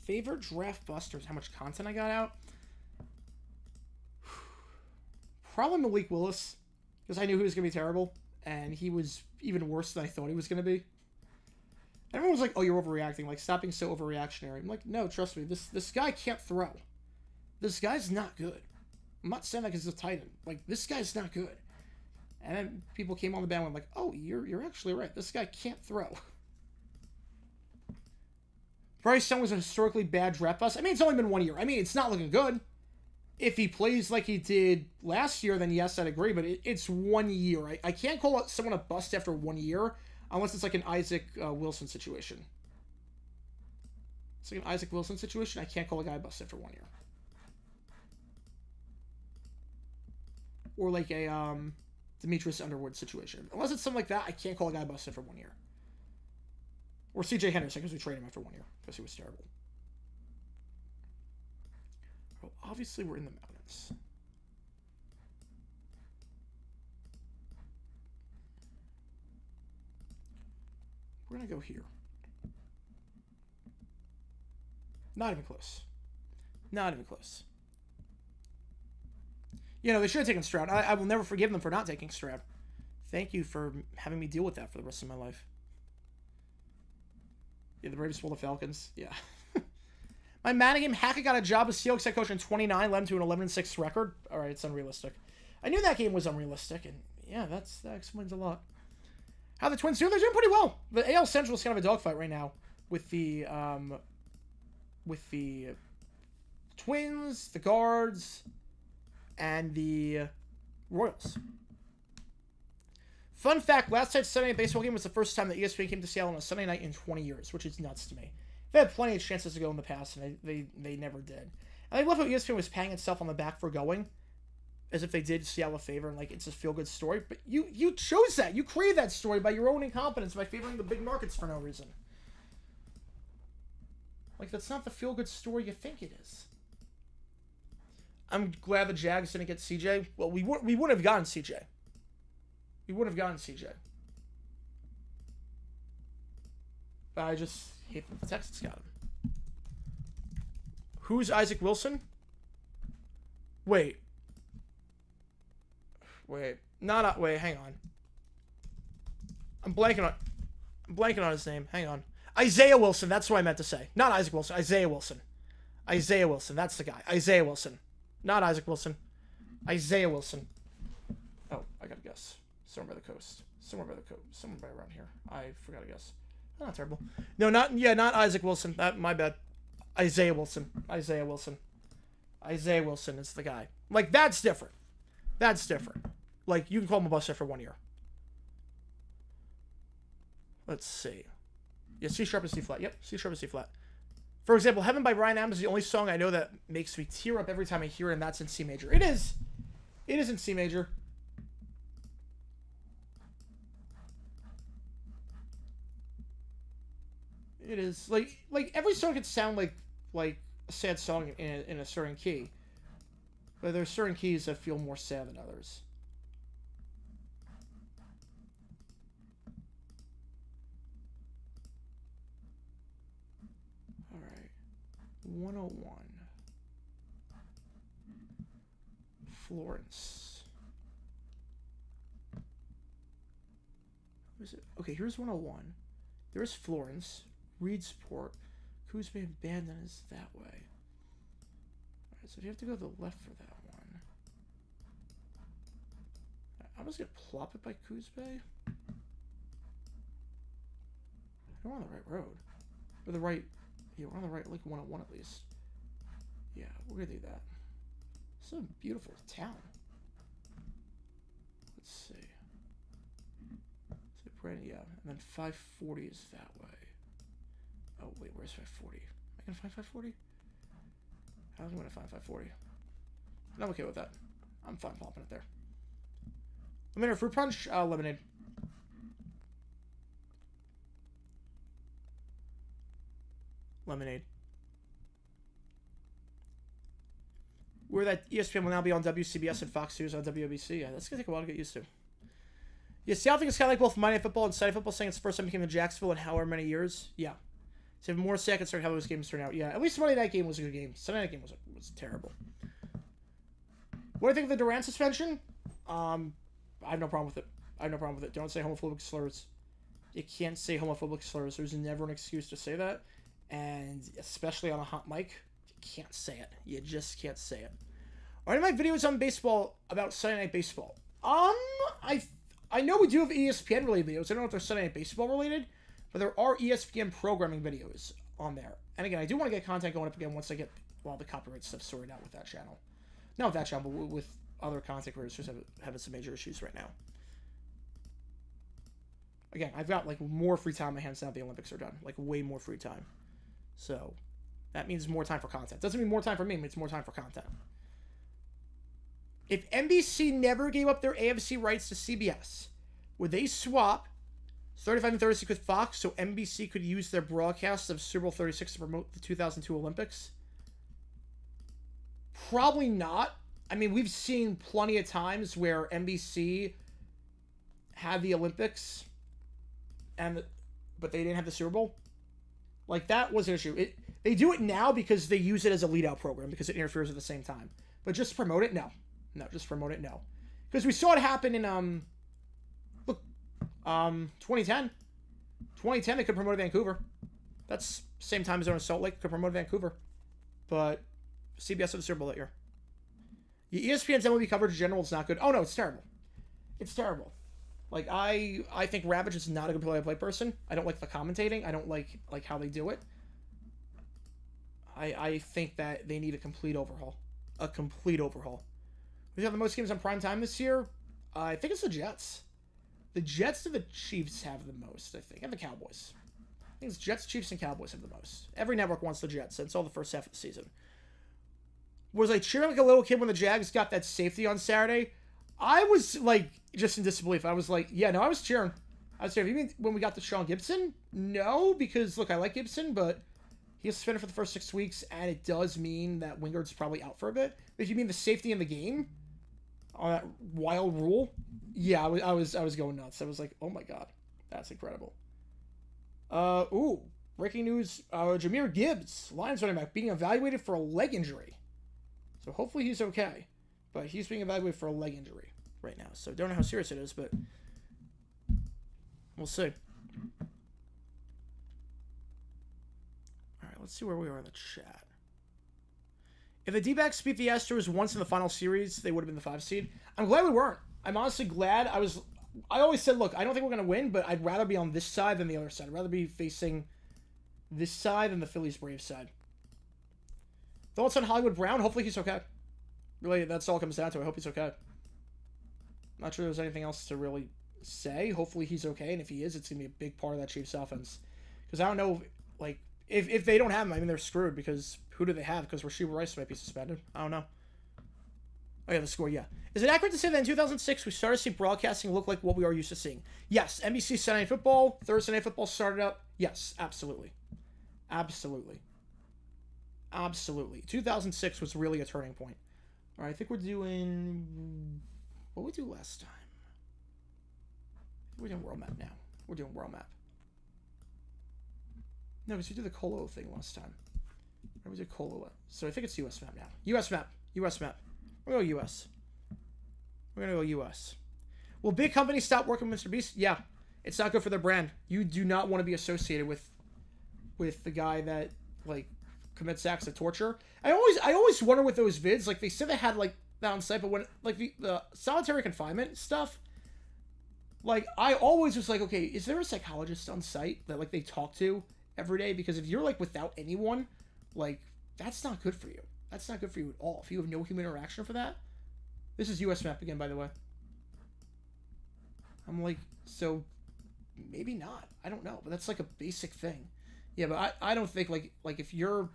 Favorite draft busters, how much content I got out? Probably Malik Willis, because I knew he was going to be terrible, and he was even worse than I thought he was going to be. Everyone was like, oh, you're overreacting. Like, stop being so overreactionary. I'm like, no, trust me. This guy can't throw. This guy's not good. I'm not saying that because he's a tight end. Like, this guy's not good. And then people came on the bandwagon like, oh, you're actually right. This guy can't throw. Bryce Young was a historically bad draft bust. I mean, it's only been 1 year. I mean, it's not looking good. If he plays like he did last year, then yes, I'd agree. But it's 1 year. I can't call someone a bust after 1 year unless it's like an Isaac Wilson situation. It's like an Isaac Wilson situation. I can't call a guy a bust after 1 year. Or like a Demetrius Underwood situation. Unless it's something like that, I can't call a guy busted for 1 year. Or CJ Henderson, because we traded him after 1 year, because he was terrible. Well, obviously, we're in the mountains. We're going to go here. Not even close. Not even close. You know, they should have taken Stroud. I will never forgive them for not taking Stroud. Thank you for having me deal with that for the rest of my life. Yeah, the Braves pulled the Falcons. Yeah. My Manningham Hackett got a job as Seahawks head coach in 29, led him to an 11-6 record. All right, it's unrealistic. I knew that game was unrealistic, and yeah, that explains a lot. How the Twins do? They're doing pretty well. The AL Central is kind of a dogfight right now with the Twins, the Guards, and the Royals. Fun fact, last night's Sunday night baseball game was the first time that ESPN came to Seattle on a Sunday night in 20 years, which is nuts to me. They've had plenty of chances to go in the past, and they never did. And I love how ESPN was patting itself on the back for going, as if they did Seattle a favor, and like it's a feel-good story. But you chose that. You created that story by your own incompetence, by favoring the big markets for no reason. Like, that's not the feel-good story you think it is. I'm glad the Jags didn't get CJ. Well, we would have gotten CJ. We would have gotten CJ. But I just hate that the Texans got him. Who's Isaac Wilson? Wait. Hang on. I'm blanking on his name. Hang on. Isaiah Wilson, that's what I meant to say. Not Isaac Wilson, Isaiah Wilson. Isaiah Wilson, that's the guy. Isaiah Wilson. Not Isaac Wilson. Isaiah Wilson. Oh, I gotta guess. Somewhere by the coast. Somewhere by around here. I forgot to guess. Not terrible. No, not Isaac Wilson. My bad. Isaiah Wilson. Isaiah Wilson is the guy. Like, that's different. That's different. Like, you can call him a buster for 1 year. Let's see. Yeah, C sharp and C flat. Yep, C sharp and C flat. For example, Heaven by Bryan Adams is the only song I know that makes me tear up every time I hear it, and that's in C major. It is. It is in C major. It is. Like every song could sound like a sad song in a certain key. But there are certain keys that feel more sad than others. Alright. 101. Florence. What is it? Okay, here's 101. There's Florence. Reedsport. Coos Bay and Bandon is that way. Alright, so you have to go to the left for that one. I'm just gonna plop it by Coos Bay. We're on the right road. Or the right... Yeah, we're on the right, like 101 at least. Yeah, we're gonna do that. It's a beautiful town. Let's see. Yeah, and then 540 is that way. Oh, wait, where's 540? Am I gonna find 540? How am I gonna find 540? I'm okay with that. I'm fine popping it there. Lemonade or fruit punch? Lemonade. Lemonade. Where that ESPN will now be on WCBS and Fox News on WABC. Yeah, that's gonna take a while to get used to. Yeah, Seattle think it's kind of like both Monday Night Football and Sunday Football, saying it's the first time it came to Jacksonville in however many years. Yeah. So more seconds on how those games turn out. Yeah, at least Monday night game was a good game. Sunday night game was terrible. What do you think of the Durant suspension? I have no problem with it. Don't say homophobic slurs. You can't say homophobic slurs. There's never an excuse to say that. And especially on a hot mic, you can't say it. You just can't say it. Are any of my videos on baseball about Sunday Night Baseball? I know we do have ESPN related videos. I don't know if they're Sunday Night Baseball related, but there are ESPN programming videos on there. And again, I do want to get content going up again once I get the copyright stuff sorted out with that channel. Not with that channel, but with other content creators who's having some major issues right now. Again, I've got like more free time on my hands now that the Olympics are done. Like way more free time. So that means more time for content. Doesn't mean more time for me, it means more time for content. If NBC never gave up their AFC rights to CBS, would they swap 35 and 36 with Fox so NBC could use their broadcast of Super Bowl 36 to promote the 2002 Olympics? Probably not. I mean, we've seen plenty of times where NBC had the Olympics, but they didn't have the Super Bowl. Like, that was an issue. They do it now because they use it as a lead-out program because it interferes at the same time. But just promote it? No. No, just promote it? No. Because we saw it happen in, 2010. 2010, they could promote Vancouver. That's same time zone as Salt Lake. Could promote Vancouver. But CBS had the Super Bowl that year. ESPN's MLB coverage in general is not good. Oh, no, it's terrible. It's terrible. Like, I think Ravage is not a good play-by-play person. I don't like the commentating. I don't like how they do it. I think that they need a complete overhaul. A complete overhaul. We have the most games on prime time this year. I think it's the Jets. The Jets and the Chiefs have the most, I think. And the Cowboys. I think it's Jets, Chiefs, and Cowboys have the most. Every network wants the Jets. It's all the first half of the season. Was I cheering like a little kid when the Jags got that safety on Saturday? I was, like, just in disbelief. I was like, yeah, no, I was cheering. You mean when we got to Sean Gibson? No, because, look, I like Gibson, but he was suspended for the first 6 weeks, and it does mean that Wingard's probably out for a bit. But if you mean the safety in the game, on that wild rule, yeah, I was going nuts. I was like, oh my god, that's incredible. Breaking news: Jahmyr Gibbs, Lions running back, being evaluated for a leg injury. So hopefully he's okay, but he's being evaluated for a leg injury right now. So don't know how serious it is, but we'll see. All right, let's see where we are in the chat. If the D-backs beat the Astros once in the final series, they would have been the 5 seed. I'm glad we weren't. I'm honestly glad. I always said, look, I don't think we're going to win, but I'd rather be on this side than the other side. I'd rather be facing this side than the Phillies-Braves side. Thoughts on Hollywood Brown? Hopefully he's okay. Really, that's all it comes down to. I hope he's okay. Not sure there's anything else to really say. Hopefully he's okay, and if he is, it's going to be a big part of that Chiefs offense. Because I don't know, like, if they don't have him, I mean, they're screwed, because who do they have? Because Rasheed Rice might be suspended. I don't know. Oh, yeah, the score, yeah. Is it accurate to say that in 2006, we started to see broadcasting look like what we are used to seeing? Yes. NBC Sunday Night Football, Thursday Night Football started up. Yes, absolutely. Absolutely. Absolutely. 2006 was really a turning point. All right, I think we're doing... What did we do last time? We're doing World Map now. We're doing World Map. No, because we did the Colo thing last time. Or we did Colo. So I think it's US Map now. US Map. US Map. We're going to go US. We're going to go US. Will big companies stop working with Mr. Beast? Yeah. It's not good for their brand. You do not want to be associated with the guy that, like, commits acts of torture. I always wonder with those vids, like, they said they had, like, that on site, but when, like, the solitary confinement stuff, like, I always was like, okay, is there a psychologist on site that, like, they talk to every day? Because if you're, like, without anyone, like, that's not good for you. That's not good for you at all. If you have no human interaction for that. This is US Map again, by the way. I'm like, so maybe not. I don't know, but that's like a basic thing. Yeah, but I don't think like if you're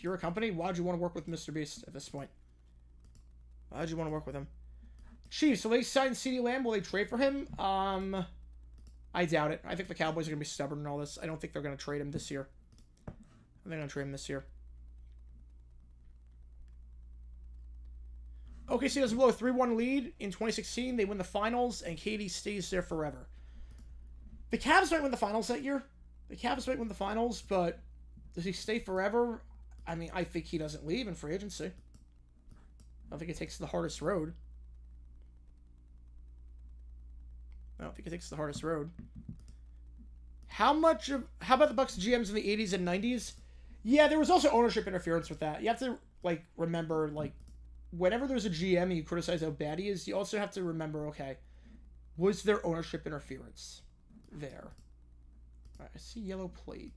a company, why'd you want to work with Mr. Beast at this point? Why'd you want to work with him? Chiefs, so they signed CeeDee Lamb. Will they trade for him? I doubt it. I think the Cowboys are gonna be stubborn and all this. I don't think they're gonna trade him this year. I think they're gonna trade him this year. OKC doesn't blow a 3-1 lead in 2016. They win the finals, and KD stays there forever. The Cavs might win the finals that year. The Cavs might win the finals, but does he stay forever? I mean, I think he doesn't leave in free agency. I don't think he takes the hardest road. How about the Bucks GMs in the 80s and 90s? Yeah, there was also ownership interference with that. You have to, like, remember, like, whenever there's a GM and you criticize how bad he is, you also have to remember, okay, was there ownership interference there? All right, I see yellow plate.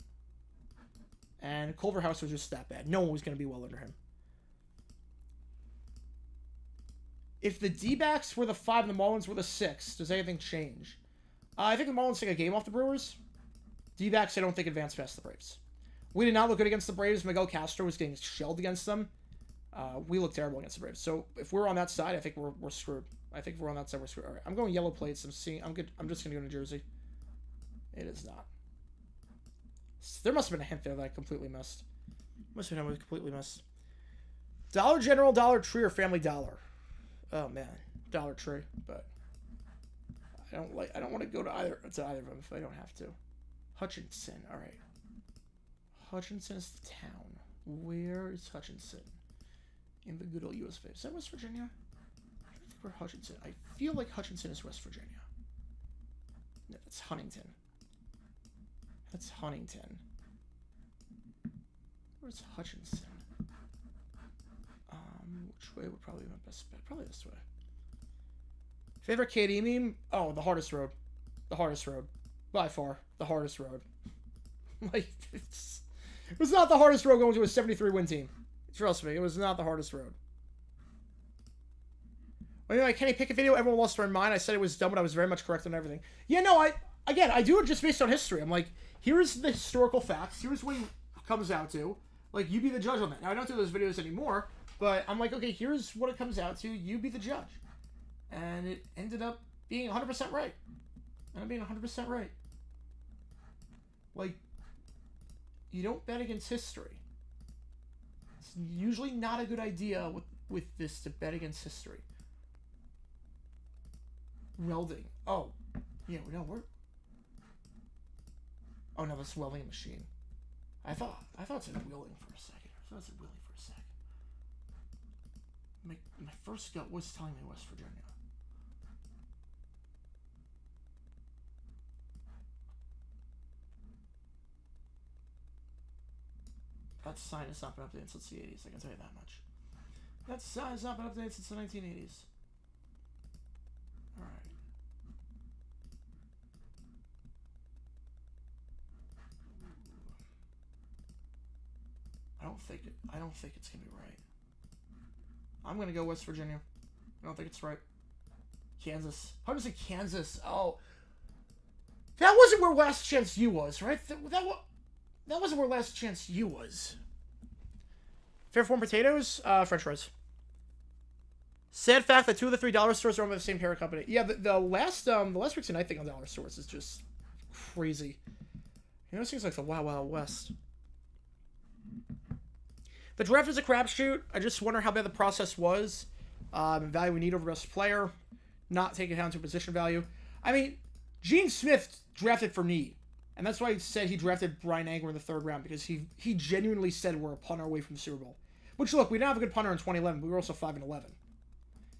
And Culverhouse was just that bad. No one was going to be well under him. If the D-backs were the 5 and the Marlins were the 6, does anything change? I think the Marlins take a game off the Brewers. D-backs, I don't think advance past the Braves. We did not look good against the Braves. Miguel Castro was getting shelled against them. We look terrible against the Braves. So if we're on that side, I think we're screwed. I think if we're on that side, we're screwed. All right, I'm going yellow plates. I'm good. I'm just gonna go to Jersey. It is not. There must have been a hint there that I completely missed. Must have been I completely missed. Dollar General, Dollar Tree, or Family Dollar. Oh man, Dollar Tree. But I don't want to go to either of them if I don't have to. Hutchinson. All right. Hutchinson is the town. Where is Hutchinson? In the good old U.S. Is that West Virginia? I don't think we're Hutchinson. I feel like Hutchinson is West Virginia. No, that's Huntington. That's Huntington. Where's Hutchinson? Which way would probably be my best bet? Probably this way. Favorite KD meme? Oh, the hardest road. The hardest road. By far. The hardest road. Like, it was not the hardest road going to a 73-win team. Trust me, it was not the hardest road. Well, anyway, Kenny Pickett video, everyone lost their mind. I said it was dumb, but I was very much correct on everything. Yeah, no, I do it just based on history. I'm like, here's the historical facts. Here's what he comes out to. Like, you be the judge on that. Now, I don't do those videos anymore, but I'm like, okay, here's what it comes out to. You be the judge. And it ended up being 100% right. And I'm being 100% right. Like, you don't bet against history. It's usually not a good idea with this to bet against history. Welding. Oh. Yeah, no, we're... Oh, no, that's welding machine. I thought it said wheeling for a second. I thought it said wheeling for a second. My first gut was telling me West Virginia. That sign has not been updated since the 80s, I can tell you that much. That sign has not been updated since the 1980s. Alright. I don't think it's gonna be right. I'm gonna go West Virginia. I don't think it's right. Kansas. How does it Kansas? Oh. That wasn't where Last Chance U was, right? That wasn't where Last Chance U was. Fairform potatoes, French fries. Sad fact that 2 of the 3 dollar stores are owned by the same parent company. Yeah, the last week tonight thing on dollar stores is just crazy. You know, it seems like the Wild Wild West. The draft is a crapshoot. I just wonder how bad the process was. Value we need over best player. Not take it down to position value. I mean, Gene Smith drafted for need. And that's why he said he drafted Brian Angler in the 3rd round. Because he genuinely said we're a punter away from the Super Bowl. Which, look, we didn't have a good punter in 2011. But we were also 5-11.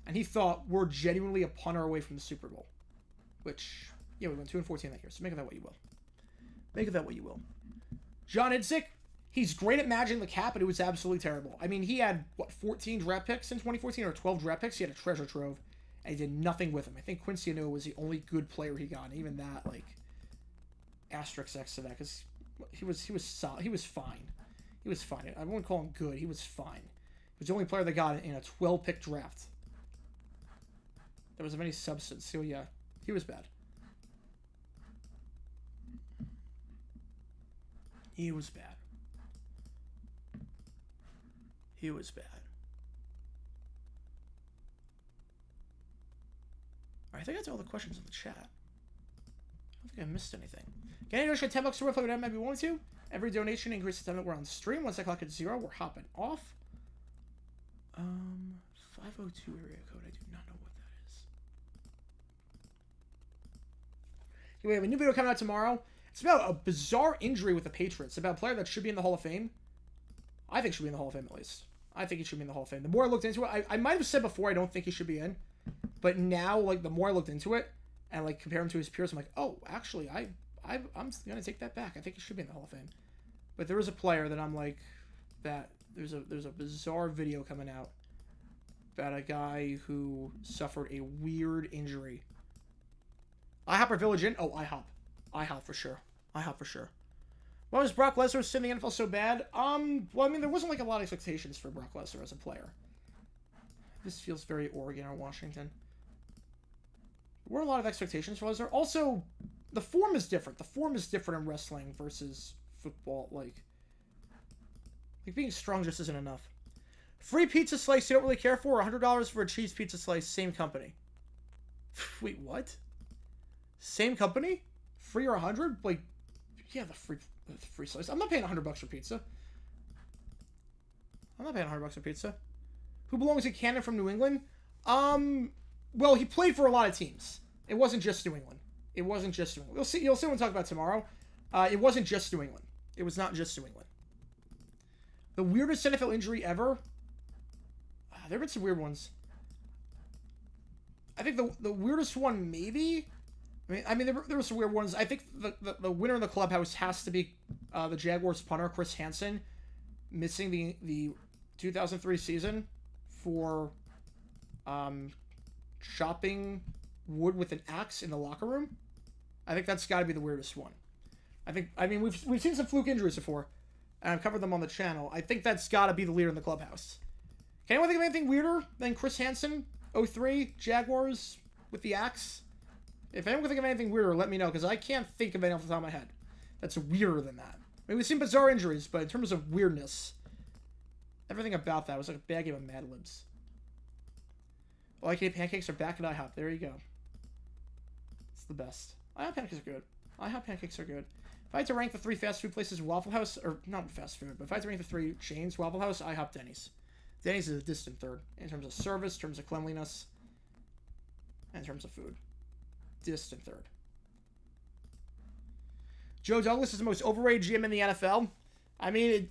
And he thought we're genuinely a punter away from the Super Bowl. Which, yeah, we went 2-14 that year. So make of that what you will. Make of that what you will. John Idzik. He's great at managing the cap, but it was absolutely terrible. I mean, he had, 14 draft picks in 2014, or 12 draft picks? He had a treasure trove, and he did nothing with them. I think Quincy Anua was the only good player he got, and even that, asterisk next to that, because he was solid. He was fine. He was fine. I wouldn't call him good. He was fine. He was the only player that got it in a 12-pick draft. That was of any substance. So, yeah, he was bad. He was bad. He was bad. Alright, I think that's all the questions in the chat. I don't think I missed anything. Can I donate $10 to worth like maybe wanted to? Every donation increases the time that we're on stream. Once I clock at 0, we're hopping off. 502 area code. I do not know what that is. We have a new video coming out tomorrow. It's about a bizarre injury with the Patriots. It's about a player that should be in the Hall of Fame. I think should be in the Hall of Fame at least. I think he should be in the Hall of Fame. The more I looked into it, I might have said before I don't think he should be in. But now, the more I looked into it and, compare him to his peers, I'm like, oh, actually, I'm going to take that back. I think he should be in the Hall of Fame. But there is a player that I'm like, that there's a bizarre video coming out about a guy who suffered a weird injury. IHOP or Village Inn? Oh, IHOP. IHOP for sure. IHOP for sure. Why was Brock Lesnar sitting in the NFL so bad? Well, I mean, there wasn't a lot of expectations for Brock Lesnar as a player. This feels very Oregon or Washington. There weren't a lot of expectations for Lesnar. Also, the form is different. The form is different in wrestling versus football. Being strong just isn't enough. Free pizza slice you don't really care for, or $100 for a cheese pizza slice, same company. Wait, what? Same company? Free or 100? Like, yeah, the free slice. I'm not paying $100 for pizza. I'm not paying $100 for pizza. Who belongs in Canada from New England? Well, he played for a lot of teams. It wasn't just New England. It wasn't just New England. You'll see when we talk about tomorrow. It wasn't just New England. It was not just New England. The weirdest NFL injury ever? There have been some weird ones. I think the weirdest one, maybe? I mean, there were some weird ones. I think the winner in the clubhouse has to be the Jaguars punter, Chris Hansen, missing the 2003 season for chopping wood with an axe in the locker room. I think that's got to be the weirdest one. I mean, we've seen some fluke injuries before, and I've covered them on the channel. I think that's got to be the leader in the clubhouse. Can anyone think of anything weirder than Chris Hansen, 03, Jaguars with the axe? If anyone can think of anything weirder, let me know, because I can't think of anything off the top of my head that's weirder than that. I mean, we've seen bizarre injuries, but in terms of weirdness, everything about that was like a bad game of Mad Libs. IK pancakes are back at IHOP. There you go. It's the best. IHOP pancakes are good. IHOP pancakes are good. If I had to rank the 3 fast food places, Waffle House, or not fast food, but if I had to rank the 3 chains, Waffle House, IHOP, Denny's. Denny's is a distant third in terms of service, in terms of cleanliness, and in terms of food. Distant third. Joe Douglas is the most overrated GM in the NFL. I mean,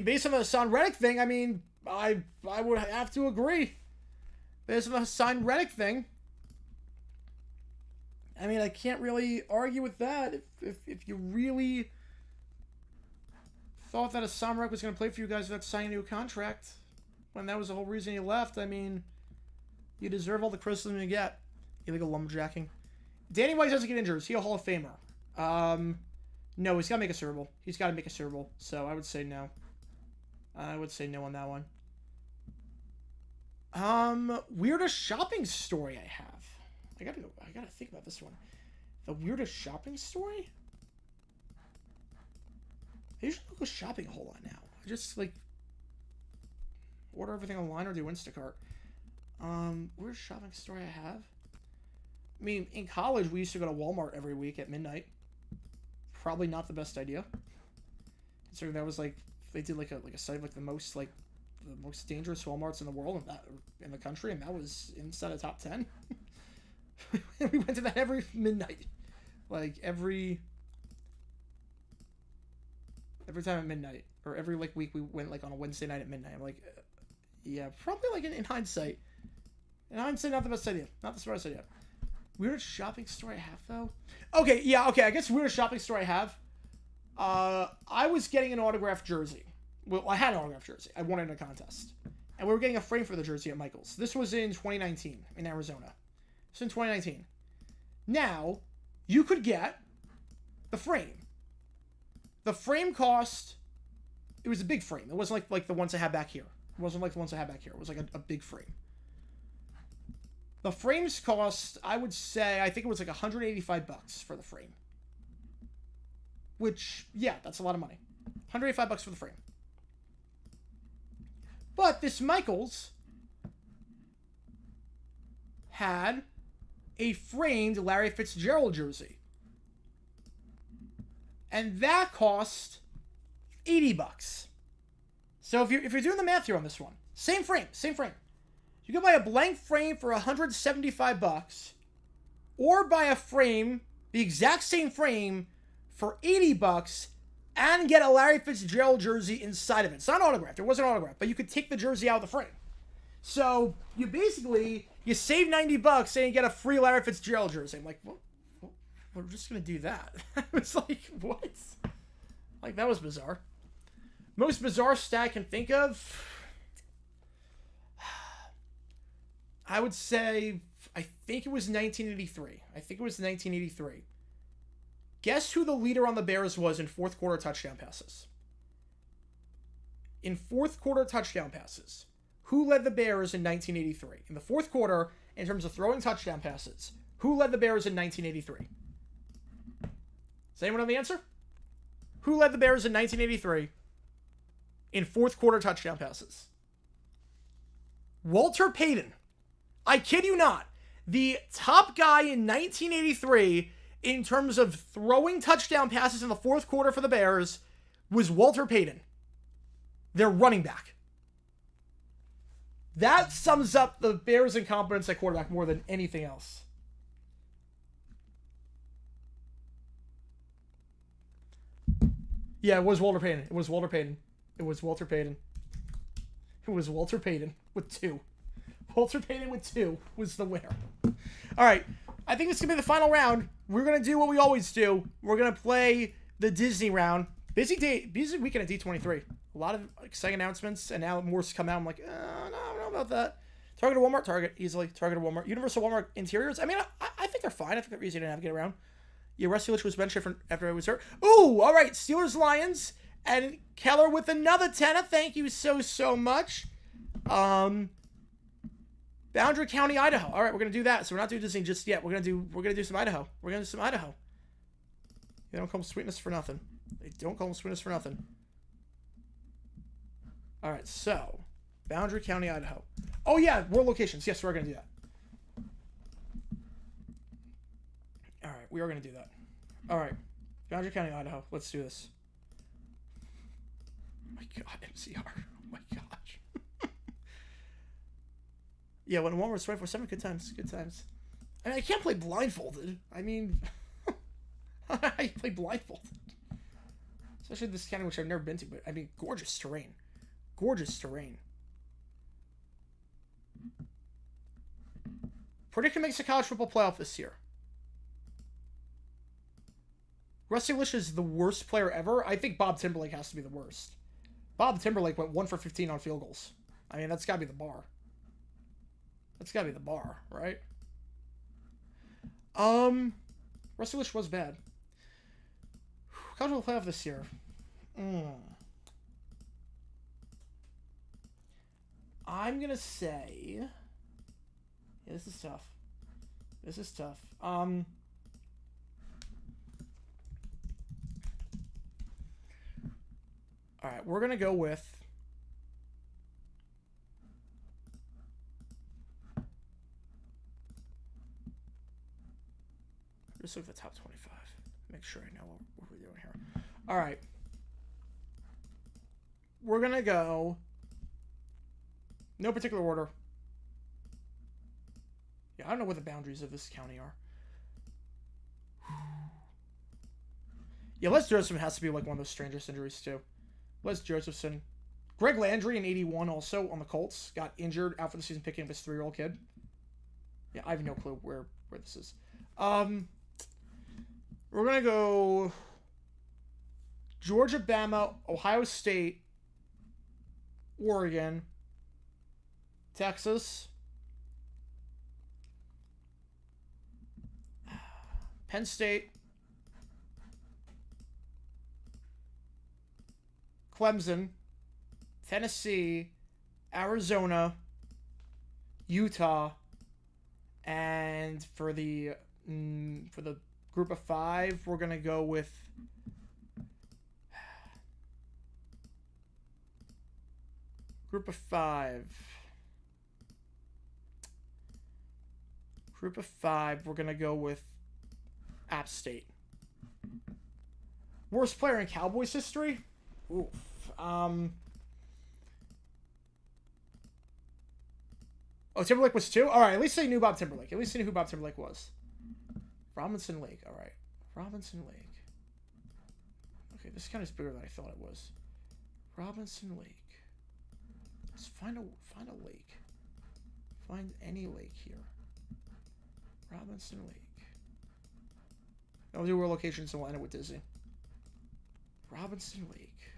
based on the Hassan Reddick thing, I mean, I would have to agree. Based on the Hassan Reddick thing, I mean, I can't really argue with that. If you really thought that Hassan Reddick was going to play for you guys without signing a new contract, when that was the whole reason he left, I mean, you deserve all the criticism you get. Illegal lumberjacking. Danny White doesn't get injured. Is he a Hall of Famer? No, he's got to make a Super Bowl. He's got to make a Super Bowl. So I would say no. I would say no on that one. Weirdest shopping story I have. I gotta think about this one. The weirdest shopping story? I usually don't go shopping a whole lot now. I just, like, order everything online or do Instacart. Weirdest shopping story I have? I mean, in college, we used to go to Walmart every week at midnight. Probably not the best idea. Considering that was, like, they did, like a site of, like, the most dangerous Walmarts in the world, and that in the country, and that was inside the top 10. We went to that every midnight. Like, every time at midnight. Or every, like, week we went, like, on a Wednesday night at midnight. I'm like, yeah, probably, like, in hindsight. In hindsight, not the best idea. Not the smartest idea. Weirdest shopping story I have, though? Okay, yeah, okay, I guess weirdest shopping story I have. I was getting an autographed jersey. Well, I had an autographed jersey. I won it in a contest. And we were getting a frame for the jersey at Michael's. This was in 2019 in Arizona. It's in 2019. Now, you could get the frame. The frame cost... It was a big frame. It wasn't like the ones I had back here. It wasn't like the ones I had back here. It was like a big frame. The frames cost, I would say, I think it was like $185 for the frame. Which, yeah, that's a lot of money. $185 for the frame. But this Michaels had a framed Larry Fitzgerald jersey. And that cost $80. So if you're doing the math here on this one, same frame. You can buy a blank frame for $175, or buy a frame, the exact same frame, for $80, and get a Larry Fitzgerald jersey inside of it. It's not autographed. It wasn't autographed, but you could take the jersey out of the frame. So you save $90 and you get a free Larry Fitzgerald jersey. I'm like, well, we're just gonna do that. It's like, what? Like, that was bizarre. Most bizarre stat I can think of, I would say, I think it was 1983. Guess who the leader on the Bears was in fourth quarter touchdown passes? In fourth quarter touchdown passes, who led the Bears in 1983? In the fourth quarter, in terms of throwing touchdown passes, who led the Bears in 1983? Does anyone know the answer? Who led the Bears in 1983 in fourth quarter touchdown passes? Walter Payton. I kid you not. The top guy in 1983 in terms of throwing touchdown passes in the fourth quarter for the Bears was Walter Payton. Their running back. That sums up the Bears' incompetence at quarterback more than anything else. Yeah, it was Walter Payton. It was Walter Payton. It was Walter Payton. It was Walter Payton with 2. Walter Payton with 2 was the winner. All right. I think this is going to be the final round. We're going to do what we always do. We're going to play the Disney round. Busy weekend at D23. A lot of exciting announcements, and now more's come out. I'm like, no, I don't know about that. Target at Walmart. Target, easily. Target at Walmart. Universal Walmart interiors. I mean, I think they're fine. I think they're easy to navigate around. Yeah, Rusty Litch was benched after it was hurt. Ooh, all right. Steelers, Lions, and Keller with another 10. Thank you so much. Boundary County, Idaho. All right, we're gonna do that. So we're not doing Disney just yet. We're gonna do some Idaho. We're gonna do some Idaho. They don't call them sweetness for nothing. They don't call them sweetness for nothing. All right, so Boundary County, Idaho. Oh yeah, world locations. Yes, we're gonna do that. All right, we are gonna do that. All right, Boundary County, Idaho. Let's do this. Oh my God, MCR. Oh my gosh. Yeah, when Walmart's 24/7, good times, good times. I mean, I can't play blindfolded. I mean, I play blindfolded. Especially this county, which I've never been to, but I mean, gorgeous terrain. Gorgeous terrain. Prediction makes the college football playoff this year. Rusty Lish is the worst player ever. I think Bob Timberlake has to be the worst. Bob Timberlake went 1 for 15 on field goals. I mean, that's got to be the bar. That's got to be the bar, right? Rusty Lish was bad. College football playoff this year. I'm gonna say, yeah, this is tough. This is tough. All right, we're gonna go with. Just look at the top 25. Make sure I know what we're doing here. All right. We're going to go. No particular order. Yeah, I don't know what the boundaries of this county are. Yeah, Les Josephson has to be like one of those strangest injuries too. Les Josephson. Greg Landry in 81 also on the Colts. Got injured out for the season picking up his 3-year-old kid. Yeah, I have no clue where this is. We're going to go Georgia, Bama, Ohio State, Oregon, Texas, Penn State, Clemson, Tennessee, Arizona, Utah, and for the group of 5, we're going to go with group of 5. Group of 5, we're going to go with App State. Worst player in Cowboys history? Oof. Oh, Timberlake was 2? All right, at least they knew Bob Timberlake. At least they knew who Bob Timberlake was. Robinson Lake. All right. Robinson Lake. Okay, this kind of is bigger than I thought it was. Robinson Lake. Let's find a lake. Find any lake here. Robinson Lake. I'll do world locations and we'll end it with Disney. Robinson Lake.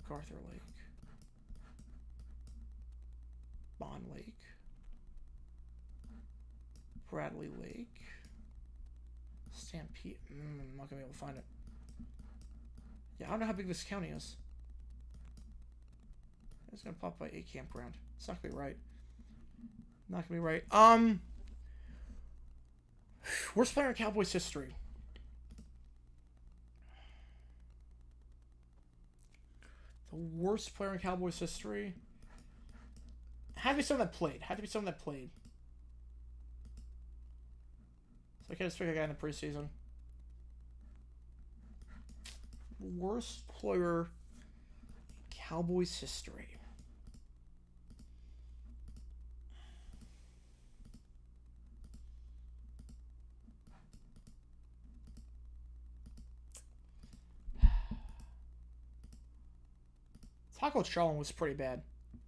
MacArthur Lake. Bond Lake. Bradley Lake. Stampede. I'm not going to be able to find it. Yeah, I don't know how big this county is. It's going to pop by a campground. It's not going to be right. Not going to be right. Worst player in Cowboys history. The worst player in Cowboys history. Had to be someone that played. Had to be someone that played. So I can't just pick a guy in the preseason. Worst player in Cowboys history. Taco Charlton was pretty bad.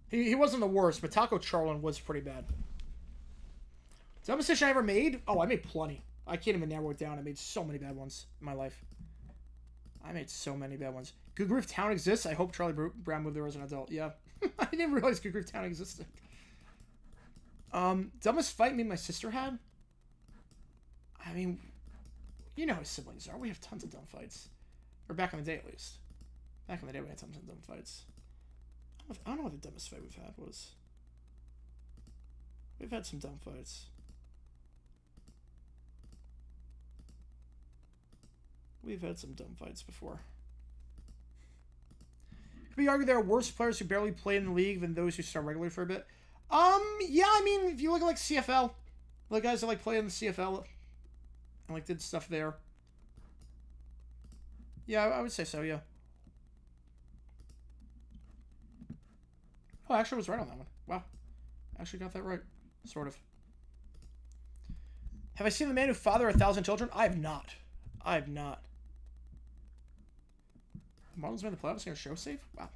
He wasn't the worst, but Taco Charlton was pretty bad. Dumbest decision I ever made? Oh, I made plenty. I can't even narrow it down. I made so many bad ones in my life. I made so many bad ones. Good Grief Town exists. I hope Charlie Brown moved there as an adult. Yeah. I didn't realize Good Grief Town existed. Dumbest fight me and my sister had? I mean, you know how siblings are. We have tons of dumb fights. Or back in the day, at least. Back in the day, we had tons of dumb fights. I don't know what the dumbest fight we've had was. We've had some dumb fights. We've had some dumb fights before. Could we argue there are worse players who barely play in the league than those who start regularly for a bit? Yeah, I mean, if you look at, like, CFL, the guys that, like, play in the CFL and, like, did stuff there. Yeah, I would say so, yeah. Oh, I actually was right on that one. Wow. Actually got that right. Sort of. Have I seen The Man Who Fathered 1,000 Children? I have not. I have not. Marlins made the playoffs and a show save? Wow.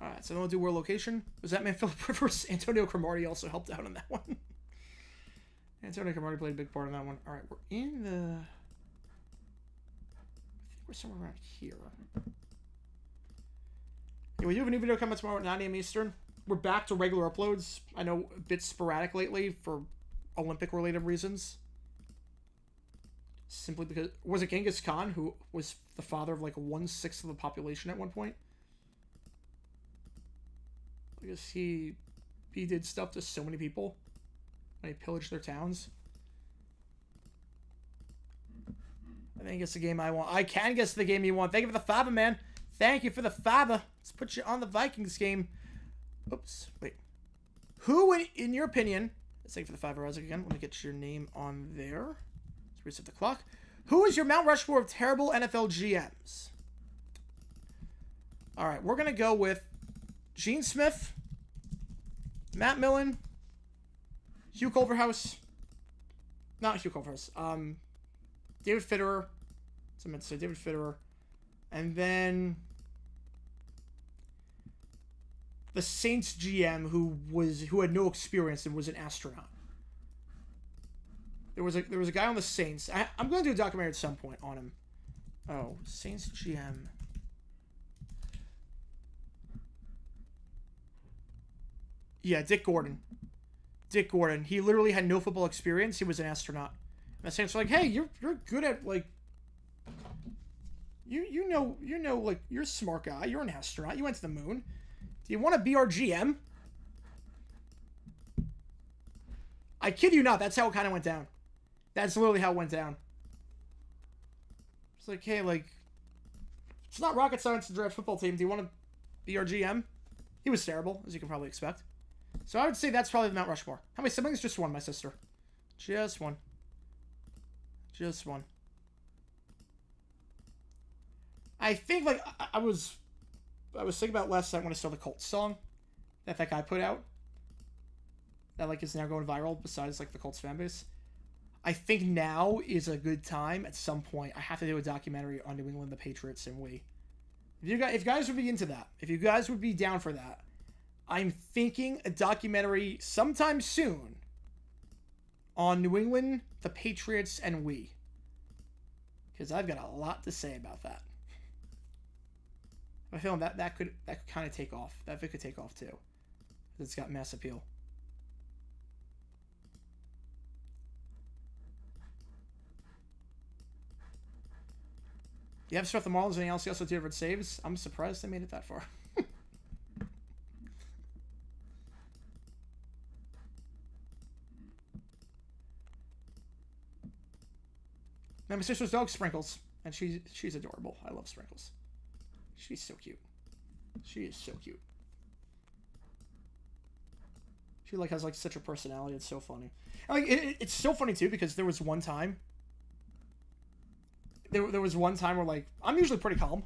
Alright, so then we'll do world location. Was that man Philip Rivers? Antonio Cromartie also helped out on that one. Antonio Cromartie played a big part in that one. Alright, we're in the... I think we're somewhere around here. Yeah, we do have a new video coming tomorrow at 9 a.m. Eastern. We're back to regular uploads. I know a bit sporadic lately for Olympic-related reasons. Simply because... Was it Genghis Khan, who was the father of like 1/6 of the population at one point? I guess he did stuff to so many people. And he pillaged their towns. I think it's the game I want. I can guess the game you want. Thank you for the father, man. Thank you for the father. Let's put you on the Vikings game. Oops. Wait. Who, in your opinion... Thank you for the 5 Isaac again. Let me get your name on there. Let's reset the clock. Who is your Mount Rushmore of terrible NFL GMs? All right, we're going to go with Gene Smith, Matt Millen, Hugh Culverhouse. Not Hugh Culverhouse. David Fitterer. So I meant to say David Fitterer. And then the Saints GM who had no experience and was an astronaut. There was a guy on the Saints. I'm going to do a documentary at some point on him. Oh, Saints GM. Yeah, Dick Gordon. Dick Gordon. He literally had no football experience. He was an astronaut. And the Saints were like, "Hey, you're good at like you know like you're a smart guy. You're an astronaut. You went to the moon. Do you want to be our GM?" I kid you not. That's how it kind of went down. That's literally how it went down. It's like, hey, like, it's not rocket science to draft football team. Do you want to be our GM? He was terrible, as you can probably expect. So I would say that's probably the Mount Rushmore. How many siblings? Just one, my sister. Just one. Just one. I think, like, I was thinking about last night when I saw the Colts song that guy put out. That, like, is now going viral besides, like, the Colts fan base. I think now is a good time at some point. I have to do a documentary on New England, the Patriots, and we. If you guys would be into that, if you guys would be down for that, I'm thinking a documentary sometime soon on New England, the Patriots, and we. Because I've got a lot to say about that. I feel that could kind of take off. That could take off too. It's got mass appeal. You have to start the Marlins and the LCS with different saves. I'm surprised they made it that far. Now, my sister's dog Sprinkles. And she's adorable. I love Sprinkles. She's so cute. She is so cute. She like has like such a personality. It's so funny. And, like it's so funny too because there was one time. There was one time where like I'm usually pretty calm.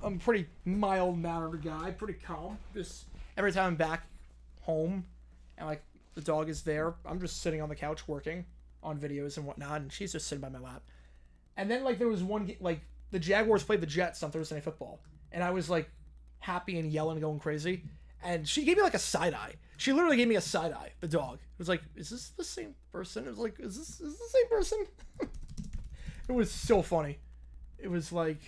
I'm a pretty mild-mannered guy, pretty calm. Just every time I'm back home and like the dog is there, I'm just sitting on the couch working on videos and whatnot, and she's just sitting by my lap. And then like there was one like the Jaguars played the Jets on Thursday Night Football, and I was like happy and yelling and going crazy, and she gave me like a side eye. She literally gave me a side eye. The dog. It was like, is this the same person? It was like, is this the same person? It was so funny. It was like.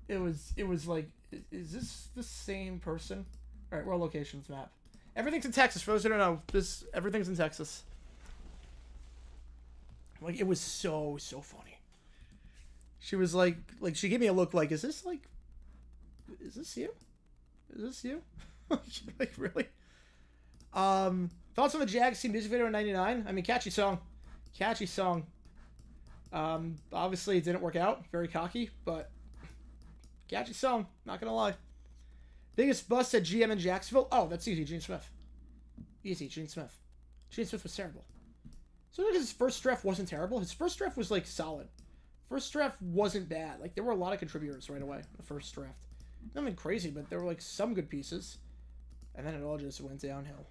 It was like, is this the same person? All right, world locations map. Everything's in Texas. For those who don't know, everything's in Texas. Like, it was so funny. She was like she gave me a look like, is this you? Is this you? Like, really? Thoughts on the Jags team music video in '99? I mean, catchy song. Obviously it didn't work out. Very cocky, but. Catchy song, not gonna lie. Biggest bust at GM in Jacksonville? Oh, that's easy, Gene Smith. Easy, Gene Smith. Gene Smith was terrible. So because his first draft wasn't terrible, his first draft was like solid. First draft wasn't bad. Like there were a lot of contributors right away in the first draft. Nothing crazy, but there were like some good pieces. And then it all just went downhill.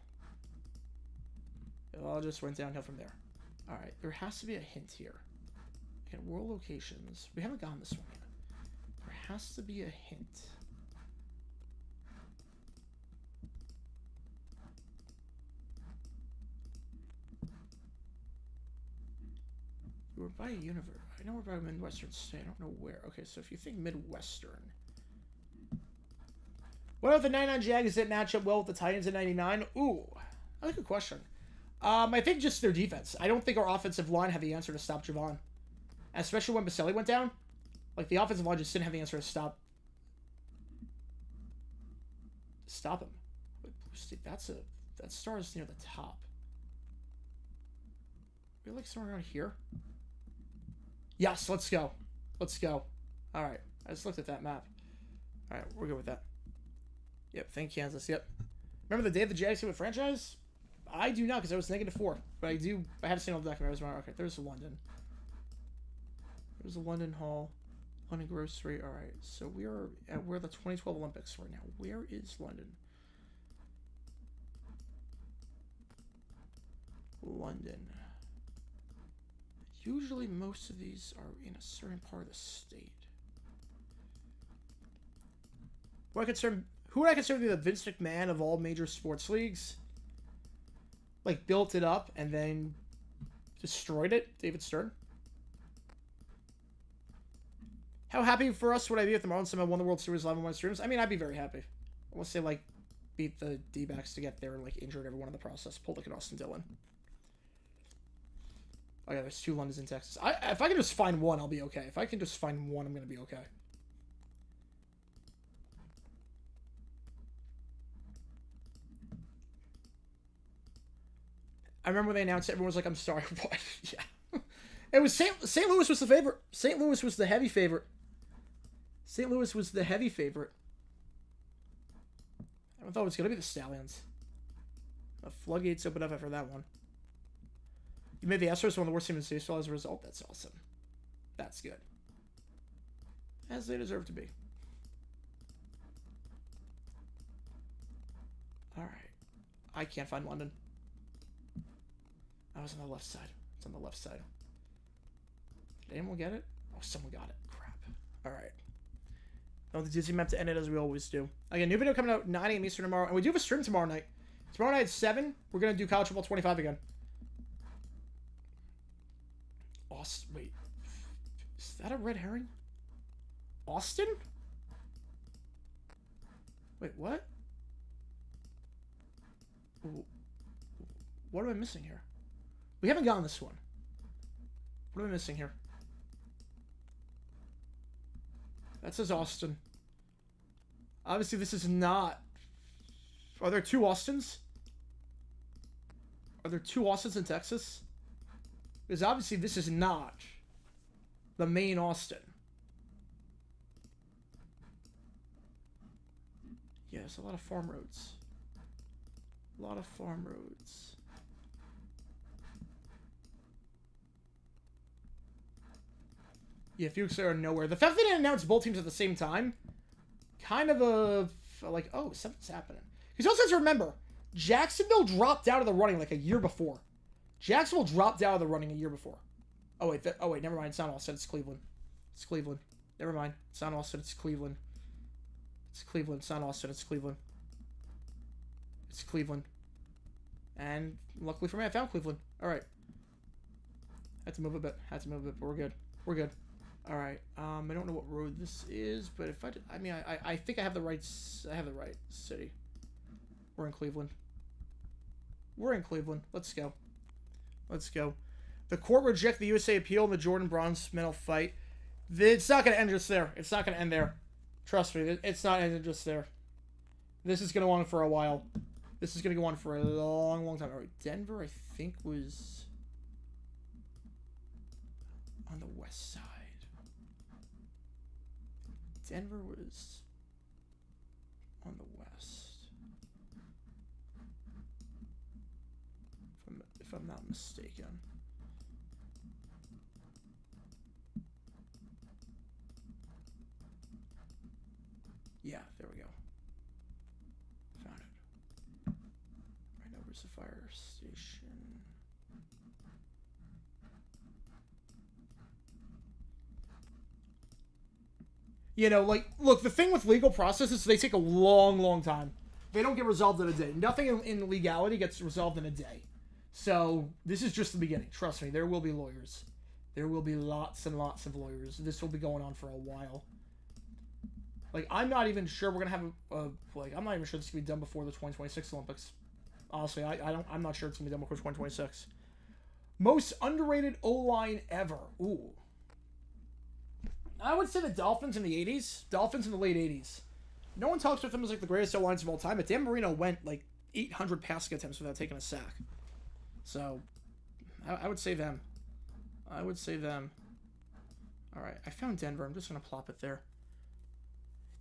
It all just went downhill from there. Alright, there has to be a hint here. Okay, world locations. We haven't gotten this one yet. There has to be a hint. You were by a universe. I know we're by a Midwestern state. I don't know where. Okay, so if you think Midwestern. What about the 99 Jags that match up well with the Titans in 99? Ooh, that's a good question. I think just their defense. I don't think our offensive line had the answer to stop Javon. Especially when Baselli went down. Like, the offensive line just didn't have the answer to stop him. Wait, that star is near the top. We're like somewhere around here. Yes, let's go. Alright, I just looked at that map. Alright, we're good with that. Yep, thank Kansas, yep. Remember the day the Jags came with franchise? I do not, because I was -4. But I have seen all the documentaries. Okay, there's London. There's a London Hall. London Grocery. All right, so we're the 2012 Olympics right now. Where is London? London. Usually, most of these are in a certain part of the state. Who would I consider to be the Vince McMahon of all major sports leagues? Like built it up and then destroyed it. David Stern. How happy for us would I be if the Marlins somehow won the World Series live on my streams? I mean, I'd be very happy. Unless they, like, beat the D-backs to get there and, like, injured everyone in the process. Pulled like an Austin Dillon. Oh, yeah, there's 2 Londons in Texas. If I can just find one, I'll be okay. If I can just find one, I'm going to be okay. I remember when they announced it, everyone was like, I'm sorry, what? Yeah. It was St. Louis was the favorite. St. Louis was the heavy favorite. St. Louis was the heavy favorite. I thought it was going to be the Stallions. The floodgates opened up after that one. You made the Astros one of the worst teams in baseball as a result. That's awesome. That's good. As they deserve to be. Alright. I can't find London. I was on the left side. It's on the left side. Did anyone get it? Oh, someone got it. Crap. Alright. I want the Disney map to end it as we always do. Again, new video coming out 9 a.m. Eastern tomorrow. And we do have a stream tomorrow night. Tomorrow night at 7, we're going to do College Football 25 again. Austin. Wait. Is that a red herring? Austin? Wait, what? What am I missing here? We haven't gotten this one. What am I missing here? That says Austin. Obviously, this is not... Are there 2 Austins? Are there 2 Austins in Texas? Because obviously, this is not the main Austin. Yeah, there's a lot of farm roads. A lot of farm roads. Yeah, Fuchs are nowhere. The fact they didn't announce both teams at the same time, kind of a, like, oh, something's happening. Because you also have to remember, Jacksonville dropped out of the running like a year before. Jacksonville dropped out of the running a year before. Oh, wait, never mind. It's not Austin. It's Cleveland. It's Cleveland. Never mind. It's not Austin. It's Cleveland. It's Cleveland. It's not Austin. It's Cleveland. It's Cleveland. And luckily for me, I found Cleveland. All right. Had to move a bit. But we're good. We're good. All right. I don't know what road this is, but if I think I have the right. I have the right city. We're in Cleveland. We're in Cleveland. Let's go. Let's go. The court rejected the USA appeal in the Jordan bronze medal fight. It's not going to end just there. It's not going to end there. Trust me, it's not ending just there. This is going to go on for a while. This is going to go on for a long, long time. All right, Denver, I think, was on the west side. Denver was on the west. If I'm not mistaken. Yeah, there we go. Found it. Right now, where's the fire station? You know, like, look, the thing with legal processes is they take a long, long time. They don't get resolved in a day. Nothing in legality gets resolved in a day. So, this is just the beginning. Trust me, there will be lawyers. There will be lots and lots of lawyers. This will be going on for a while. Like, I'm not even sure we're going to have I'm not even sure this can be done before the 2026 Olympics. Honestly, I'm not sure it's going to be done before 2026. Most underrated O-line ever. Ooh. I would say the Dolphins in the 80s. Dolphins in the late 80s. No one talks about them as, like, the greatest O-lines of all time, but Dan Marino went, like, 800 passing attempts without taking a sack. So, I would say them. I would say them. All right, I found Denver. I'm just going to plop it there.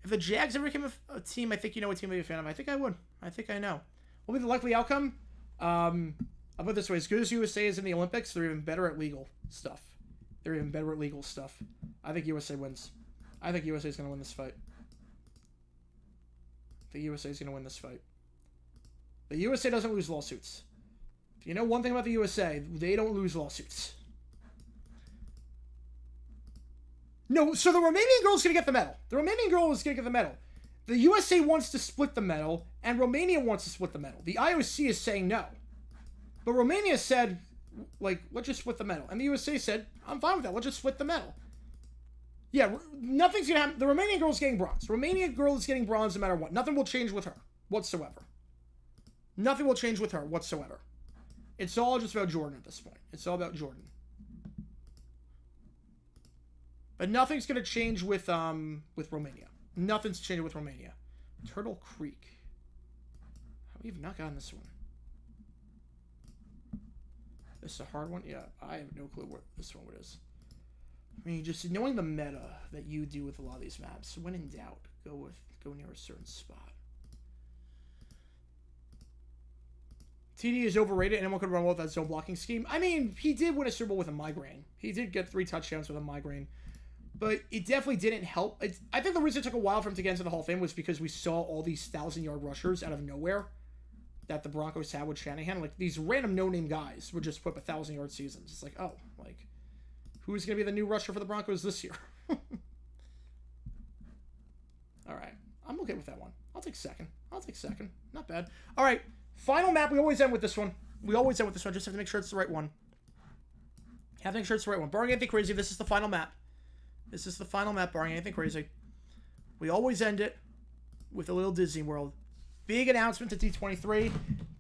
If the Jags ever became a team, I think you know what team I'd be a fan of. I think I would. I think I know. What will be the likely outcome? I'll put it this way. As good as USA is in the Olympics, they're even better at legal stuff. I think USA wins. I think USA is going to win this fight. The USA is going to win this fight. The USA doesn't lose lawsuits. If you know one thing about the USA, they don't lose lawsuits. No, so the Romanian girl is going to get the medal. The USA wants to split the medal, and Romania wants to split the medal. The IOC is saying no. But Romania said, like, let's just split the medal. And the USA said, I'm fine with that. Let's just split the medal. Yeah, nothing's going to happen. The Romanian girl is getting bronze. Romanian girl is getting bronze no matter what. Nothing will change with her whatsoever. It's all just about Jordan at this point. It's all about Jordan. But nothing's going to change with Romania. Nothing's changing with Romania. Turtle Creek. We've not gotten this one. This is a hard one? Yeah, I have no clue what this one is. I mean, just knowing the meta that you do with a lot of these maps, when in doubt, go near a certain spot. TD is overrated. Anyone could run well with that zone blocking scheme. I mean, he did win a Super Bowl with a migraine. He did get 3 touchdowns with a migraine. But it definitely didn't help. I think the reason it took a while for him to get into the Hall of Fame was because we saw all these 1,000-yard rushers out of nowhere that the Broncos had with Shanahan. Like, these random no-name guys would just put up 1,000-yard seasons. It's like, oh, like, who's going to be the new rusher for the Broncos this year? All right. I'm okay with that one. I'll take second. Not bad. All right. Final map. We always end with this one. Just have to make sure it's the right one. Barring anything crazy, this is the final map. Barring anything crazy. We always end it with a little Disney World. Big announcement to D23,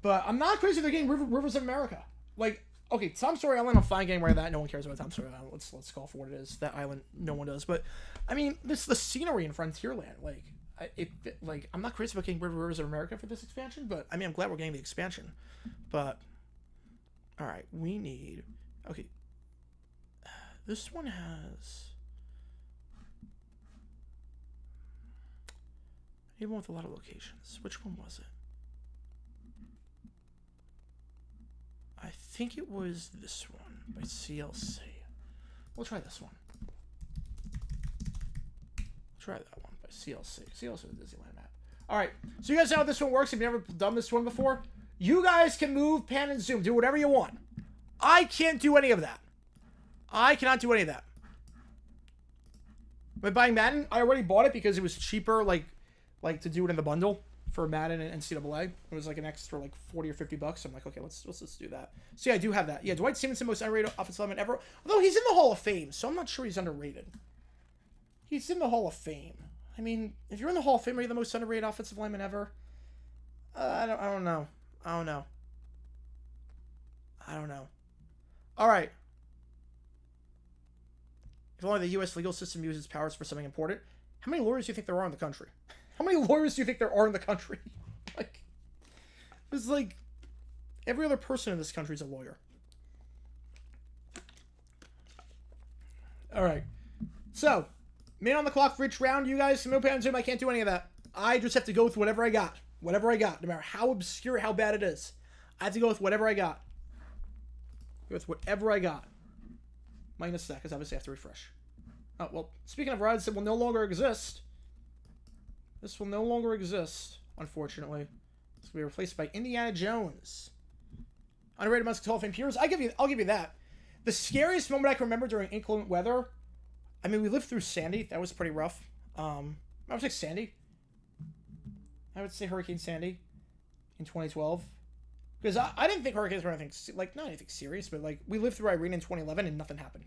but I'm not crazy they're getting Rivers of America. Like, okay, Tom Sawyer Island, I'm fine getting rid of that. No one cares about Tom Sawyer Island. Let's call for what it is. That island, no one does. But, I mean, this the scenery in Frontierland. Like, I'm not crazy about getting Rivers of America for this expansion, but, I mean, I'm glad we're getting the expansion. But, all right, we need... Okay. This one has... Even with a lot of locations. Which one was it? I think it was this one by CLC. We'll try this one. Try that one by CLC. CLC is the Disneyland map. All right. So you guys know how this one works. If you've never done this one before, you guys can move, pan, and zoom. Do whatever you want. I can't do any of that. I cannot do any of that. By buying Madden, I already bought it because it was cheaper, like to do it in the bundle for Madden and NCAA. It was like an extra like 40 or 50 bucks. I'm like, okay, let's do that. So yeah, I do have that. Yeah, Dwight Stevenson, most underrated offensive lineman ever. Although he's in the Hall of Fame, so I'm not sure he's underrated. He's in the Hall of Fame. I mean, if you're in the Hall of Fame, are you the most underrated offensive lineman ever? I don't know. I don't know. All right. If only the U.S. legal system uses powers for something important, how many lawyers do you think there are in the country? How many lawyers do you think there are in the country? Like, it's like every other person in this country is a lawyer. All right. So, man on the clock for each round. You guys, no pan zoom. I can't do any of that. I just have to go with whatever I got. Whatever I got. No matter how obscure, how bad it is. I have to go with whatever I got. Go with whatever I got. Minus that, because obviously I have to refresh. Oh, well, speaking of rides that will no longer exist. This will no longer exist, unfortunately. It's going to be replaced by Indiana Jones. Underrated amongst Hall of Fame peers. I'll give you that. The scariest moment I can remember during inclement weather. I mean, we lived through Sandy. That was pretty rough. I would say Sandy. I would say Hurricane Sandy in 2012. Because I didn't think hurricanes were anything, like, not anything serious, but, like, we lived through Irene in 2011 and nothing happened.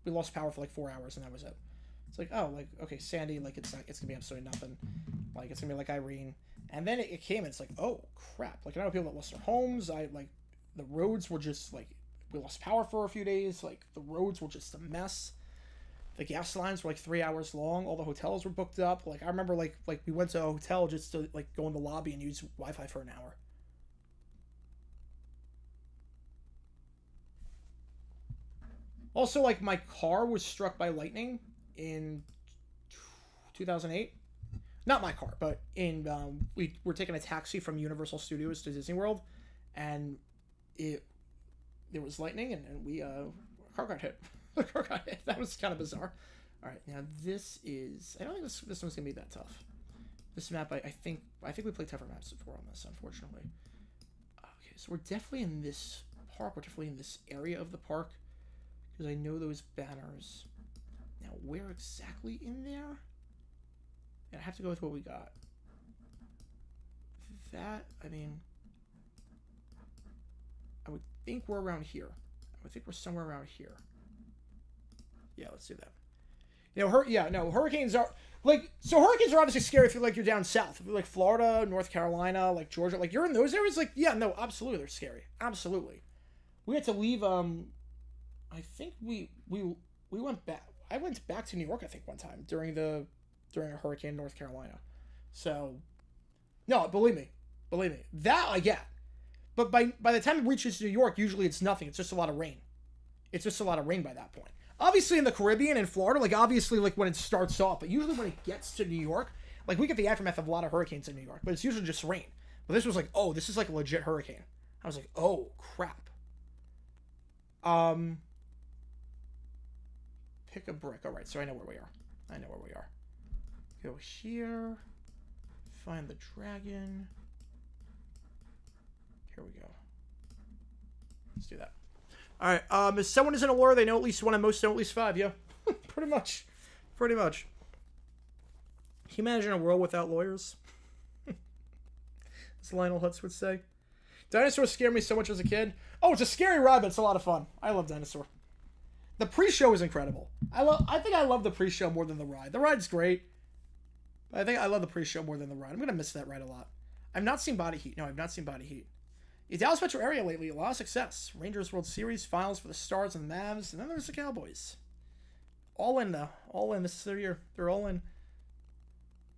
We lost power for, like, 4 hours and that was it. It's like, oh, like, okay, Sandy, like, it's going to be absolutely nothing. Like, it's going to be like Irene. And then it came and it's like, oh, crap. Like, I know people that lost their homes. The roads were just, like, we lost power for a few days. Like, the roads were just a mess. The gas lines were, like, 3 hours long. All the hotels were booked up. Like, I remember, like we went to a hotel just to, like, go in the lobby and use Wi-Fi for an hour. Also, like, my car was struck by lightning in 2008. Not my car, but in we were taking a taxi from Universal Studios to Disney World, and there was lightning, and our car got hit. The car got hit. That was kind of bizarre. All right, now this is. I don't think this one's gonna be that tough. This map, I think we played tougher maps before on this, unfortunately. Okay, so we're definitely in this park. We're definitely in this area of the park. Because I know those banners. Now, where exactly in there? And I have to go with what we got. That, I mean... I would think we're around here. I would think we're somewhere around here. Yeah, let's do that. You know, hurricanes are... Like, so hurricanes are obviously scary if you're down south. If you're, like, Florida, North Carolina, like, Georgia. Like, you're in those areas, like, yeah, no, absolutely, they're scary. Absolutely. We had to leave, I think we went back. I went back to New York, I think, one time during a hurricane in North Carolina. So, no, believe me, that I get. But by the time it reaches New York, usually it's nothing. It's just a lot of rain. It's just a lot of rain by that point. Obviously, in the Caribbean and Florida, like obviously, like when it starts off, but usually when it gets to New York, like we get the aftermath of a lot of hurricanes in New York, but it's usually just rain. But this was like, oh, this is like a legit hurricane. I was like, oh crap. Pick a brick. All right, so I know where we are. Go here. Find the dragon. Here we go. Let's do that. All right. If someone isn't a lawyer, they know at least one, and most know at least five. Yeah, pretty much. Can you imagine a world without lawyers? As Lionel Hutz would say. Dinosaurs scared me so much as a kid. Oh, it's a scary ride, but it's a lot of fun. I love Dinosaur. The pre-show is incredible. I think I love the pre-show more than the ride. The ride's great, but I think I love the pre-show more than the ride. I'm gonna miss that ride a lot. I've not seen Body Heat. No, I've not seen Body Heat. The Dallas metro area lately, a lot of success. Rangers World Series, finals for the Stars and the Mavs, and then there's the Cowboys. All in though. All in. This is their year. They're all in.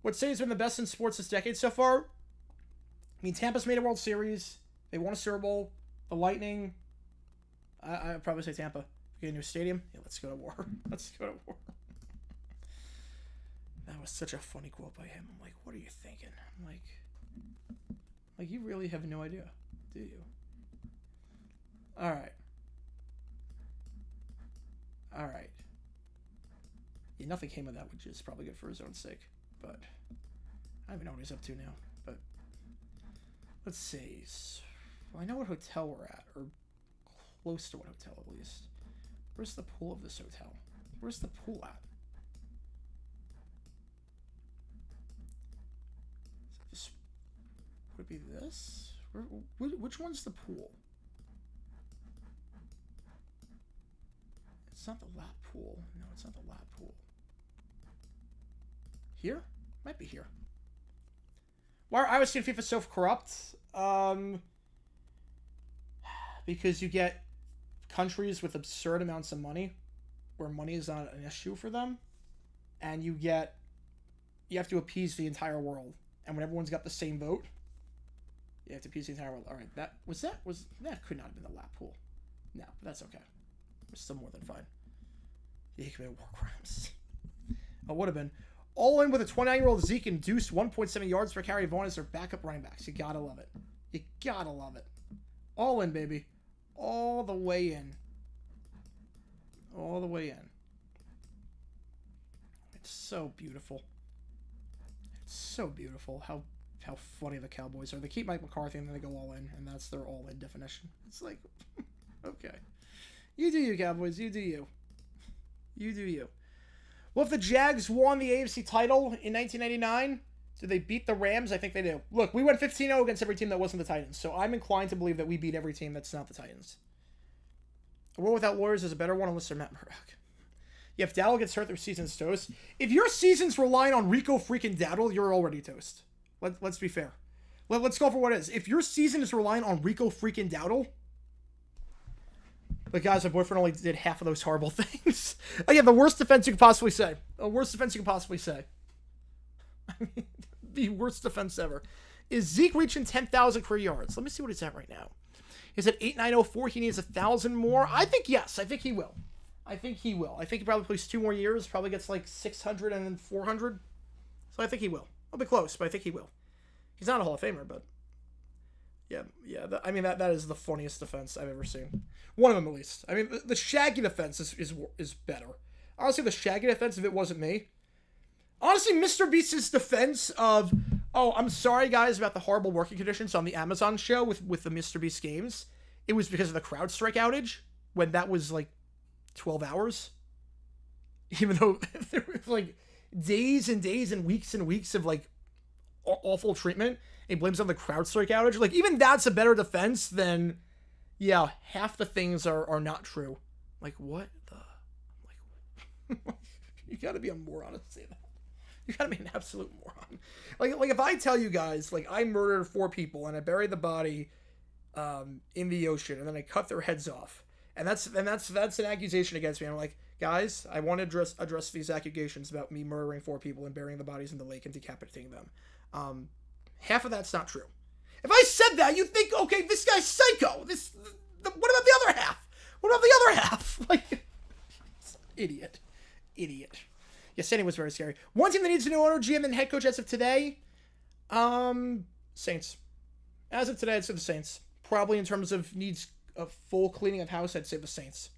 What city has been the best in sports this decade so far? I mean, Tampa's made a World Series. They won a Super Bowl. The Lightning. I'd probably say Tampa. We get a new stadium? Yeah, let's go to war. Let's go to war. That was such a funny quote by him. I'm like, what are you thinking? I'm like you really have no idea, do you? All right. All right. Yeah, nothing came of that, which is probably good for his own sake. But I don't even know what he's up to now. But let's see. Well, I know what hotel we're at, or close to what hotel at least. Where's the pool of this hotel? Where's the pool at? This, would it be this? Which one's the pool? It's not the lap pool. No, it's not the lap pool. Here? Might be here. Why are Iowa State FIFA so corrupt? Because you get countries with absurd amounts of money where money is not an issue for them, and you have to appease the entire world, and when everyone's got the same vote, you have to appease the entire world. All right, that could not have been the lap pool. No, but that's okay. It's still more than fine. He committed war crimes. Oh, would have been. All in with a 29-year-old Zeke induced 1.7 yards per carry. Vaughn as their backup running backs. You gotta love it. You gotta love it. All in, baby. All the way in. All the way in. It's so beautiful. It's so beautiful how funny the Cowboys are. They keep Mike McCarthy and then they go all in, and that's their all-in definition. It's like, okay. You do you, Cowboys. You do you. You do you. Well, if the Jags won the AFC title in 1999, do they beat the Rams? I think they do. Look, we went 15-0 against every team that wasn't the Titans, so I'm inclined to believe that we beat every team that's not the Titans. A world without lawyers is a better one unless they're Matt Murdock. Yeah, if Dowdle gets hurt, their season's toast. If your season's relying on Rico freaking Dowdle, you're already toast. Let's be fair. Let's go for what it is. If your season is relying on Rico freaking Dowdle, but guys, my boyfriend only did half of those horrible things. Again, the worst defense you could possibly say. The worst defense you could possibly say. I mean, the worst defense ever. Is Zeke reaching 10,000 career yards? Let me see what he's at right now. He's at 8,904. He needs 1,000 more. I think yes. I think he will. I think he probably plays 2 more years. Probably gets like 600 and then 400. So I think he will. I'll be close, but I think he will. He's not a Hall of Famer, but yeah. I mean, that is the funniest defense I've ever seen. One of them, at least. I mean, the Shaggy defense is better. Honestly, the Shaggy defense, if it wasn't me. Honestly, Mr. Beast's defense of, oh, I'm sorry, guys, about the horrible working conditions on the Amazon show with the Mr. Beast games. It was because of the CrowdStrike outage, when that was, like, 12 hours. Even though there was, like, days and days and weeks of, like, awful treatment. He blames on the CrowdStrike outage. Like, even that's a better defense than, yeah, half the things are not true. Like, what the? Like, you gotta be a moron to say that. You gotta be an absolute moron. Like if I tell you guys, like, I murdered 4 people and I buried the body in the ocean and then I cut their heads off, and that's an accusation against me. I'm like, guys, I want to address these accusations about me murdering 4 people and burying the bodies in the lake and decapitating them. Half of that's not true. If I said that, you'd think, okay, this guy's psycho. What about the other half? What about the other half? Like, idiot. Yeah, Sandy was very scary. One team that needs a new owner, GM, and head coach as of today, Saints. As of today, I'd say the Saints. Probably in terms of needs a full cleaning of house, I'd say the Saints.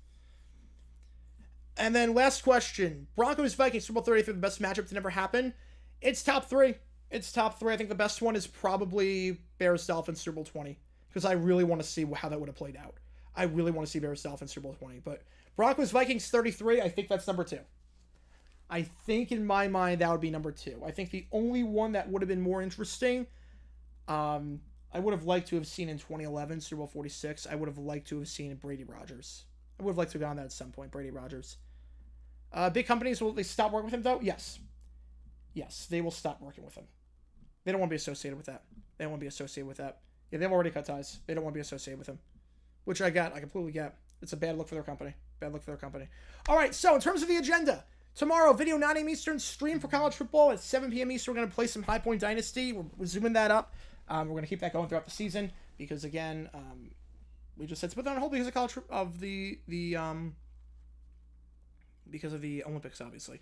And then last question. Broncos Vikings Super Bowl 33, the best matchup to never happen. It's top 3. It's top 3. I think the best one is probably Bears Dolphins Super Bowl 20, because I really want to see how that would have played out. I really want to see Bears Dolphins Super Bowl 20. But Broncos Vikings 33, I think that's number 2. I think in my mind that would be number 2. I think the only one that would have been more interesting, I would have liked to have seen in 2011 Super Bowl 46. I would have liked to have seen Brady Rodgers. I would have liked to have gone that at some point. Brady Rodgers. Big companies, will they stop working with him though? Yes, they will stop working with him. They don't want to be associated with that. Yeah, they've already cut ties. They don't want to be associated with him, which I completely get. It's a bad look for their company. All right, so in terms of the agenda, tomorrow, video 9 a.m. Eastern, stream for college football at 7 p.m. Eastern. We're going to play some High Point Dynasty. We're zooming that up. We're going to keep that going throughout the season because, again, we just said to put that on hold because of college of the because of the Olympics, obviously.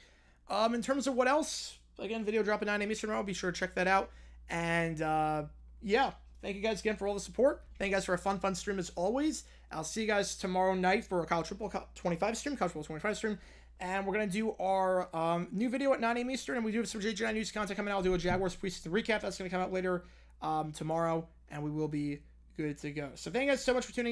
In terms of what else, again, video drop at 9 a.m. Eastern tomorrow. Be sure to check that out. And yeah, thank you guys again for all the support. Thank you guys for a fun stream as always. I'll see you guys tomorrow night for a College Football 25 stream, College Football 25 stream. And we're going to do our new video at 9 a.m. Eastern. And we do have some JJ news content coming out. I'll do a Jaguars preseason recap. That's going to come out later tomorrow. And we will be good to go. So thank you guys so much for tuning in.